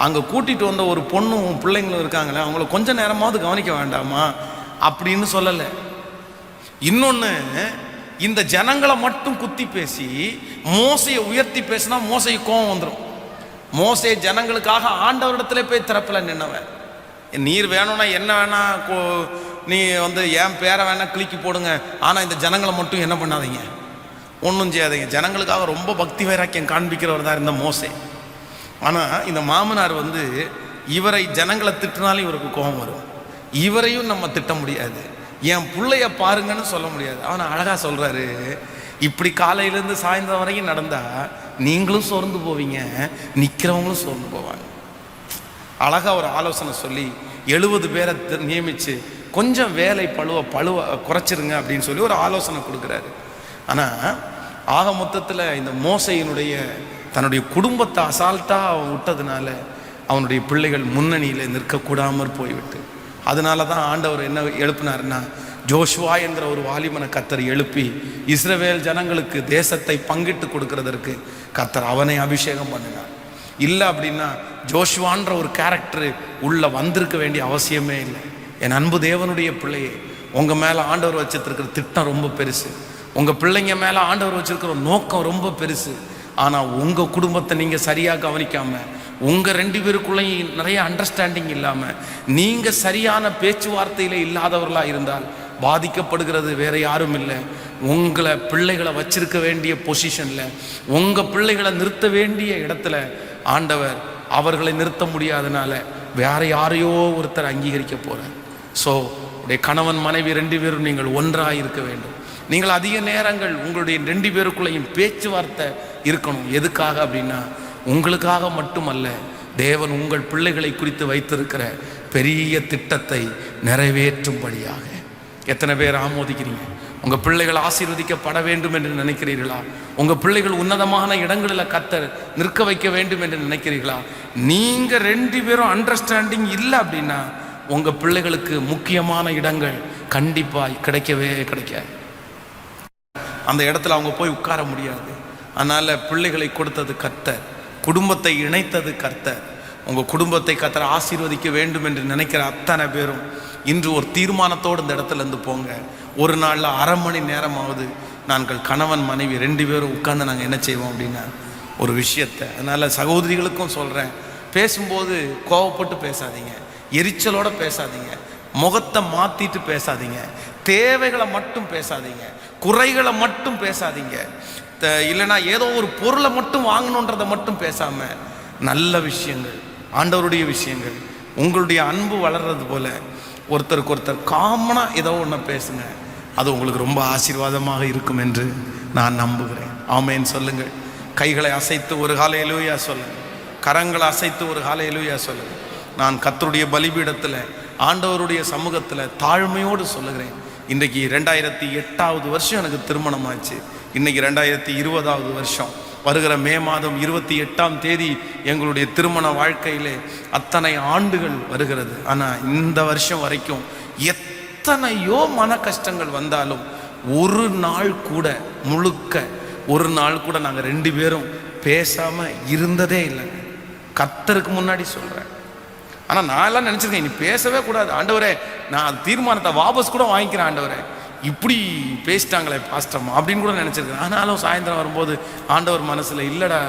அங்கே கூட்டிகிட்டு வந்த ஒரு பொண்ணும் பிள்ளைங்களும் இருக்காங்களே, அவங்கள கொஞ்ச நேரமாவது கவனிக்க வேண்டாமா அப்படின்னு சொல்லலை. இன்னொன்று, இந்த ஜனங்களை மட்டும் குத்தி பேசி மோசையை உயர்த்தி பேசினா மோசைக்கு கோபம் வந்துடும். மோசே ஜனங்களுக்காக ஆண்டவரிடத்துல போய் திறப்பில் நின்னவன். நீர் வேணும்னா என்ன வேணா நீ வந்து என் பேரை வேணா கிளிக்கி போடுங்க, ஆனால் இந்த ஜனங்களை மட்டும் என்ன பண்ணாதீங்க, ஒன்றும் செய்யாதீங்க. ஜனங்களுக்காக ரொம்ப பக்தி வைராக்கியம் காண்பிக்கிறவர் தான் இருந்த மோசே. ஆனால் இந்த மாமனார் வந்து இவரை ஜனங்களை திட்டினாலும் இவருக்கு கோபம் வரும். இவரையும் நம்ம திட்ட முடியாது, என் பிள்ளைய பாருங்கன்னு சொல்ல முடியாது. அவனை அழகாக சொல்கிறாரு, இப்படி காலையிலேருந்து சாயந்தரம் வரைக்கும் நடந்தால் நீங்களும் சோர்ந்து போவீங்க, நிற்கிறவங்களும் சோர்ந்து போவாங்க. அழகாக ஒரு ஆலோசனை சொல்லி 70 பேரை நியமித்து கொஞ்சம் வேலை பழுவ குறைச்சிருங்க அப்படின்னு சொல்லி ஒரு ஆலோசனை கொடுக்குறாரு. ஆனால் ஆக மொத்தத்தில் இந்த மோசையினுடைய தன்னுடைய குடும்பத்தை அசால்ட்டாக அவன் விட்டதுனால அவனுடைய பிள்ளைகள் முன்னணியில் நிற்கக்கூடாமற் போய்விட்டு, அதனால தான் ஆண்டவர் என்ன எழுப்பினார்னா, ஜோஷுவா என்கிற ஒரு வாலிபனை கர்த்தர் எழுப்பி இஸ்ரவேல் ஜனங்களுக்கு தேசத்தை பங்கிட்டு கொடுக்கறதற்கு கர்த்தர் அவனை அபிஷேகம் பண்ணினார். இல்லை அப்படின்னா ஜோஷுவான்ற ஒரு கேரக்டர் உள்ள வந்திருக்க வேண்டிய அவசியமே இல்லை. என் அன்பு தேவனுடைய பிள்ளையே, உங்கள் மேலே ஆண்டவர் வச்சிருக்கிற திட்டம் ரொம்ப பெருசு, உங்கள் பிள்ளைங்க மேலே ஆண்டவர் வச்சிருக்கிற நோக்கம் ரொம்ப பெருசு. ஆனால் உங்கள் குடும்பத்தை நீங்கள் சரியாக கவனிக்காமல், உங்கள் 2 பேருக்குள்ளேயும் நிறைய அண்டர்ஸ்டாண்டிங் இல்லாமல், நீங்கள் சரியான பேச்சுவார்த்தையில் இல்லாதவர்களாக இருந்தால் பாதிக்கப்படுகிறது வேற யாரும் இல்லை, உங்களை பிள்ளைகளை வச்சிருக்க வேண்டிய பொசிஷனில், உங்கள் பிள்ளைகளை நிறுத்த வேண்டிய இடத்துல ஆண்டவர் அவர்களை நிறுத்த முடியாதனால வேற யாரையோ ஒருத்தர் அங்கீகரிக்க போகிறார். ஸோ உடைய கணவன் மனைவி 2 பேரும் நீங்கள் ஒன்றாக இருக்க வேண்டும். நீங்கள் அதிக நேரங்கள் உங்களுடைய 2 பேருக்குள்ளேயும் பேச்சுவார்த்தை இருக்கணும். எதுக்காக அப்படின்னா, உங்களுக்காக மட்டுமல்ல, தேவன் உங்கள் பிள்ளைகளை குறித்து வைத்திருக்கிற பெரிய திட்டத்தை நிறைவேற்றும்படியாக. எத்தனை பேர் ஆமோதிக்கிறீங்க? உங்கள் பிள்ளைகள் ஆசீர்வதிக்கப்பட வேண்டும் என்று நினைக்கிறீர்களா? உங்கள் பிள்ளைகள் உன்னதமான இடங்களில் கர்த்தர் நிற்க வைக்க வேண்டும் என்று நினைக்கிறீர்களா? நீங்கள் 2 பேரும் அண்டர்ஸ்டாண்டிங் இல்லை அப்படின்னா உங்கள் பிள்ளைகளுக்கு முக்கியமான இடங்கள் கண்டிப்பாக கிடைக்கவே கிடைக்காது. அந்த இடத்துல அவங்க போய் உட்கார முடியாது. அதனால் பிள்ளைகளை கொடுத்தது கர்த்தர், குடும்பத்தை இணைத்தது கர்த்தர், உங்கள் குடும்பத்தை கர்த்தர் ஆசீர்வதிக்க வேண்டும் என்று நினைக்கிற அத்தனை பேரும் இன்று ஒரு தீர்மானத்தோடு இந்த இடத்துல இருந்து போங்க. ஒரு நாளில் அரை மணி நேரமாவது நாங்கள் கணவன் மனைவி 2 பேரும் உட்கார்ந்து நாங்கள் என்ன செய்வோம் அப்படின்னா ஒரு விஷயத்தை. அதனால் சகோதரிகளுக்கும் சொல்கிறேன், பேசும்போது கோவப்பட்டு பேசாதீங்க, எரிச்சலோடு பேசாதீங்க, முகத்தை மாற்றிட்டு பேசாதீங்க, தேவைகளை மட்டும் பேசாதீங்க, குறைகளை மட்டும் பேசாதீங்க, இல்லைனா ஏதோ ஒரு பொருளை மட்டும் வாங்கணுன்றதை மட்டும் பேசாமல் நல்ல விஷயங்கள், ஆண்டவருடைய விஷயங்கள், உங்களுடைய அன்பு வளர்றது போல ஒருத்தருக்கு ஒருத்தர் காமனாக ஏதோ ஒன்று பேசுங்க. அது உங்களுக்கு ரொம்ப ஆசீர்வாதமாக இருக்கும் என்று நான் நம்புகிறேன். ஆமேன் சொல்லுங்கள். கைகளை அசைத்து ஒரு ஹல்லேலூயா சொல்லுங்கள். கரங்களை அசைத்து ஒரு ஹல்லேலூயா சொல்லுங்கள். நான் கர்த்தருடைய பலிபீடத்தில் ஆண்டவருடைய சமூகத்தில் தாழ்மையோடு சொல்லுகிறேன். இன்றைக்கு 2008வது வருஷம் எனக்கு திருமணம் ஆச்சு. இன்றைக்கி 2020வது வருஷம். வருகிற மே மாதம் 28ஆம் தேதி எங்களுடைய திருமண வாழ்க்கையிலே அத்தனை ஆண்டுகள் வருகிறது. ஆனால் இந்த வருஷம் வரைக்கும் எத்தனையோ மன கஷ்டங்கள் வந்தாலும் ஒரு நாள் கூட முழுக்க ஒரு நாள் கூட நாங்கள் 2 பேரும் பேசாமல் இருந்ததே இல்லைங்க. கர்த்தருக்கு முன்னாடி சொல்கிறேன். ஆனால் நான் எல்லாம் நினச்சிருக்கேன், நீ பேசவே கூடாது ஆண்டவரே, நான் தீர்மானத்தை வாபஸ் கூட வாங்கிக்கிறேன் ஆண்டவரே, இப்படி பேசிட்டாங்களே பாஸ்டர்மா அப்படின்னு கூட நினச்சிருக்கேன். ஆனாலும் சாயந்தரம் வரும்போது ஆண்டவர் மனசில், இல்லைடா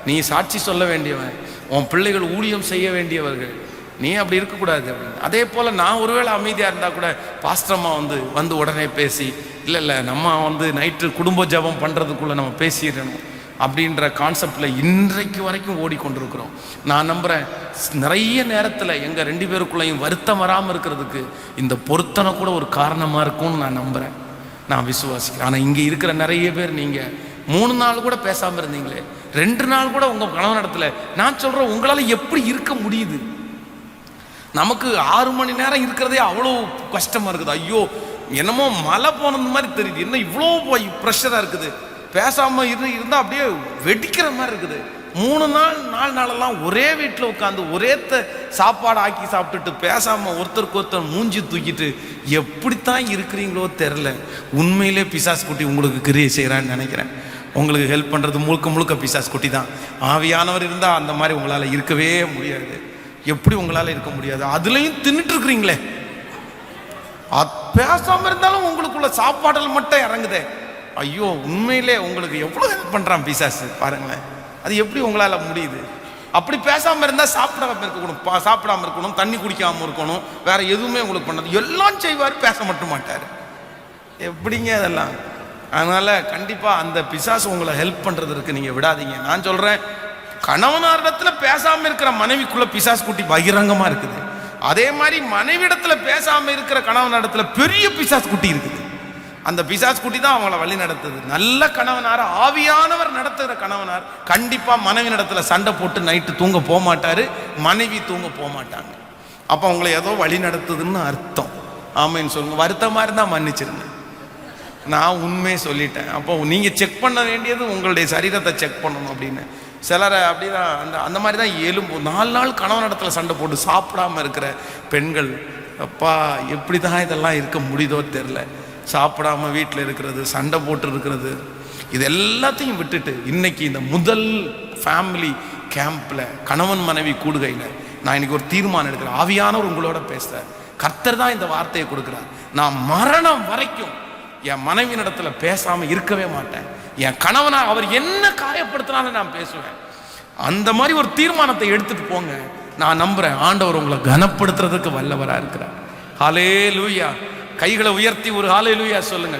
நீ சாட்சி சொல்ல வேண்டியவன், உன் பிள்ளைகள் ஊழியம் செய்ய வேண்டியவர்கள், நீ அப்படி இருக்கக்கூடாது அப்படின்னு. அதே போல் நான் ஒருவேளை அமைதியாக இருந்தால் கூட பாஸ்டர்மா வந்து உடனே பேசி, இல்லை நம்ம நைட்டு குடும்ப ஜபம் பண்ணுறதுக்குள்ளே நம்ம பேசிடணும் அப்படின்ற கான்செப்டில் இன்றைக்கு வரைக்கும் ஓடிக்கொண்டிருக்கிறோம். நான் நம்புகிறேன் நிறைய நேரத்தில் எங்கள் 2 பேருக்குள்ளேயும் வருத்தம் வராமல் இருக்கிறதுக்கு இந்த பொருத்தனை கூட ஒரு காரணமாக இருக்கும்னு நான் நம்புகிறேன், நான் விசுவாசிக்கிறேன். ஆனால் இங்கே இருக்கிற நிறைய பேர் நீங்கள் 3 நாள் கூட பேசாமல் இருந்தீங்களே, 2 நாள் கூட உங்கள் கணவன் இடத்துல, நான் சொல்கிறேன் உங்களால் எப்படி இருக்க முடியுது? நமக்கு 6 மணி நேரம் இருக்கிறதே அவ்வளோ கஷ்டமாக இருக்குது. ஐயோ என்னமோ மழை போனது மாதிரி தெரியுது, என்ன இவ்வளோ ப்ரெஷராக இருக்குது, பேசாமல் இருந்தால் அப்படியே வெடிக்கிற மாதிரி இருக்குது. 3 நாள் 4 நாளெல்லாம் ஒரே வீட்டில் உட்காந்து ஒரே சாப்பாடு ஆக்கி சாப்பிட்டுட்டு பேசாமல் ஒருத்தருக்கு ஒருத்தர் மூஞ்சி தூக்கிட்டு எப்படித்தான் இருக்கிறீங்களோ தெரில. உண்மையிலே பிசாஸ் குட்டி உங்களுக்கு கிரியை செய்கிறான்னு நினைக்கிறேன். உங்களுக்கு ஹெல்ப் பண்ணுறது முழுக்க பிசாஸ் குட்டி தான். ஆவியானவர் இருந்தால் அந்த மாதிரி உங்களால் இருக்கவே முடியாது. எப்படி உங்களால் இருக்க முடியாது? அதுலேயும் தின்னுட்டு இருக்கிறீங்களே, பேசாமல் இருந்தாலும் உங்களுக்குள்ள சாப்பாடில் மட்டும் இறங்குதே. ஐயோ உண்மையிலே உங்களுக்கு எவ்வளோ ஹெல்ப் பண்ணுறான் பிசாசு பாருங்களேன். அது எப்படி உங்களால் முடியுது? அப்படி பேசாமல் இருந்தால் சாப்பிடாமல் இருக்கணும், தண்ணி குடிக்காமல் இருக்கணும், வேற எதுவுமே உங்களுக்கு பண்ணது எல்லாம் செய்வார், பேச மட்டும் மாட்டார். எப்படிங்க அதெல்லாம்? அதனால் கண்டிப்பாக அந்த பிசாசு உங்களை ஹெல்ப் பண்ணுறதுக்கு நீங்கள் விடாதீங்க. நான் சொல்கிறேன், கணவனாரிடத்துல பேசாமல் இருக்கிற மனைவிக்குள்ள பிசாசு குட்டி பகிரங்கமாக இருக்குது. அதே மாதிரி மனைவிடத்துல பேசாமல் இருக்கிற கணவனிடத்துல பெரிய பிசாசு குட்டி இருக்குது. அந்த பிசாஸ் குட்டி தான் அவங்கள வழி நடத்துது. நல்ல கணவனார், ஆவியானவர் நடத்துகிற கணவனார் கண்டிப்பா மனைவி நடத்துல சண்டை போட்டு நைட்டு தூங்க போக மாட்டாரு, மனைவி தூங்க போக மாட்டாங்க. அப்போ அவங்களை ஏதோ வழி நடத்துதுன்னு அர்த்தம். ஆமைன்னு சொல்லுங்க. வருத்தமா இருந்தா மன்னிச்சிருங்க, நான் உண்மையை சொல்லிட்டேன். அப்போ நீங்க செக் பண்ண வேண்டியது உங்களுடைய சரீரத்தை செக் பண்ணணும் அப்படின்னு. சிலரை அப்படிதான் அந்த மாதிரி தான் எலும்பு 4 நாள் கணவன் இடத்துல சண்டை போட்டு சாப்பிடாம இருக்கிற பெண்கள், அப்பா எப்படி தான் இதெல்லாம் இருக்க முடியுதோ தெரில. சாப்பிடாம வீட்டில் இருக்கிறது, சண்டை போட்டு இருக்கிறது, இது எல்லாத்தையும் விட்டுட்டு இன்னைக்கு இந்த முதல் ஃபேமிலி கேம்பில் கணவன் மனைவி கூடுகையில் நான் இன்னைக்கு ஒரு தீர்மானம் எடுக்கிறேன். ஆவியானவர் உங்களோட பேசுகிறார். கர்த்தர் தான் இந்த வார்த்தையை கொடுக்குறார். நான் மரணம் வரைக்கும் என் மனைவியின் இடத்துல பேசாமல் இருக்கவே மாட்டேன். என் கணவனா அவர் என்ன காயப்படுத்தினாலும் நான் பேசுவேன். அந்த மாதிரி ஒரு தீர்மானத்தை எடுத்துட்டு போங்க. நான் நம்புறேன் ஆண்டவர் உங்களை கனப்படுத்துறதுக்கு வல்லவரா இருக்கிறார். ஹல்லேலூயா. கைகளை உயர்த்தி ஒரு ஹல்லேலூயா சொல்லுங்க.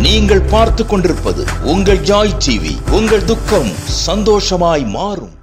நீங்கள் பார்த்து கொண்டிருப்பது உங்கள் ஜாய் டிவி. உங்கள் துக்கம் சந்தோஷமாய் மாறும்.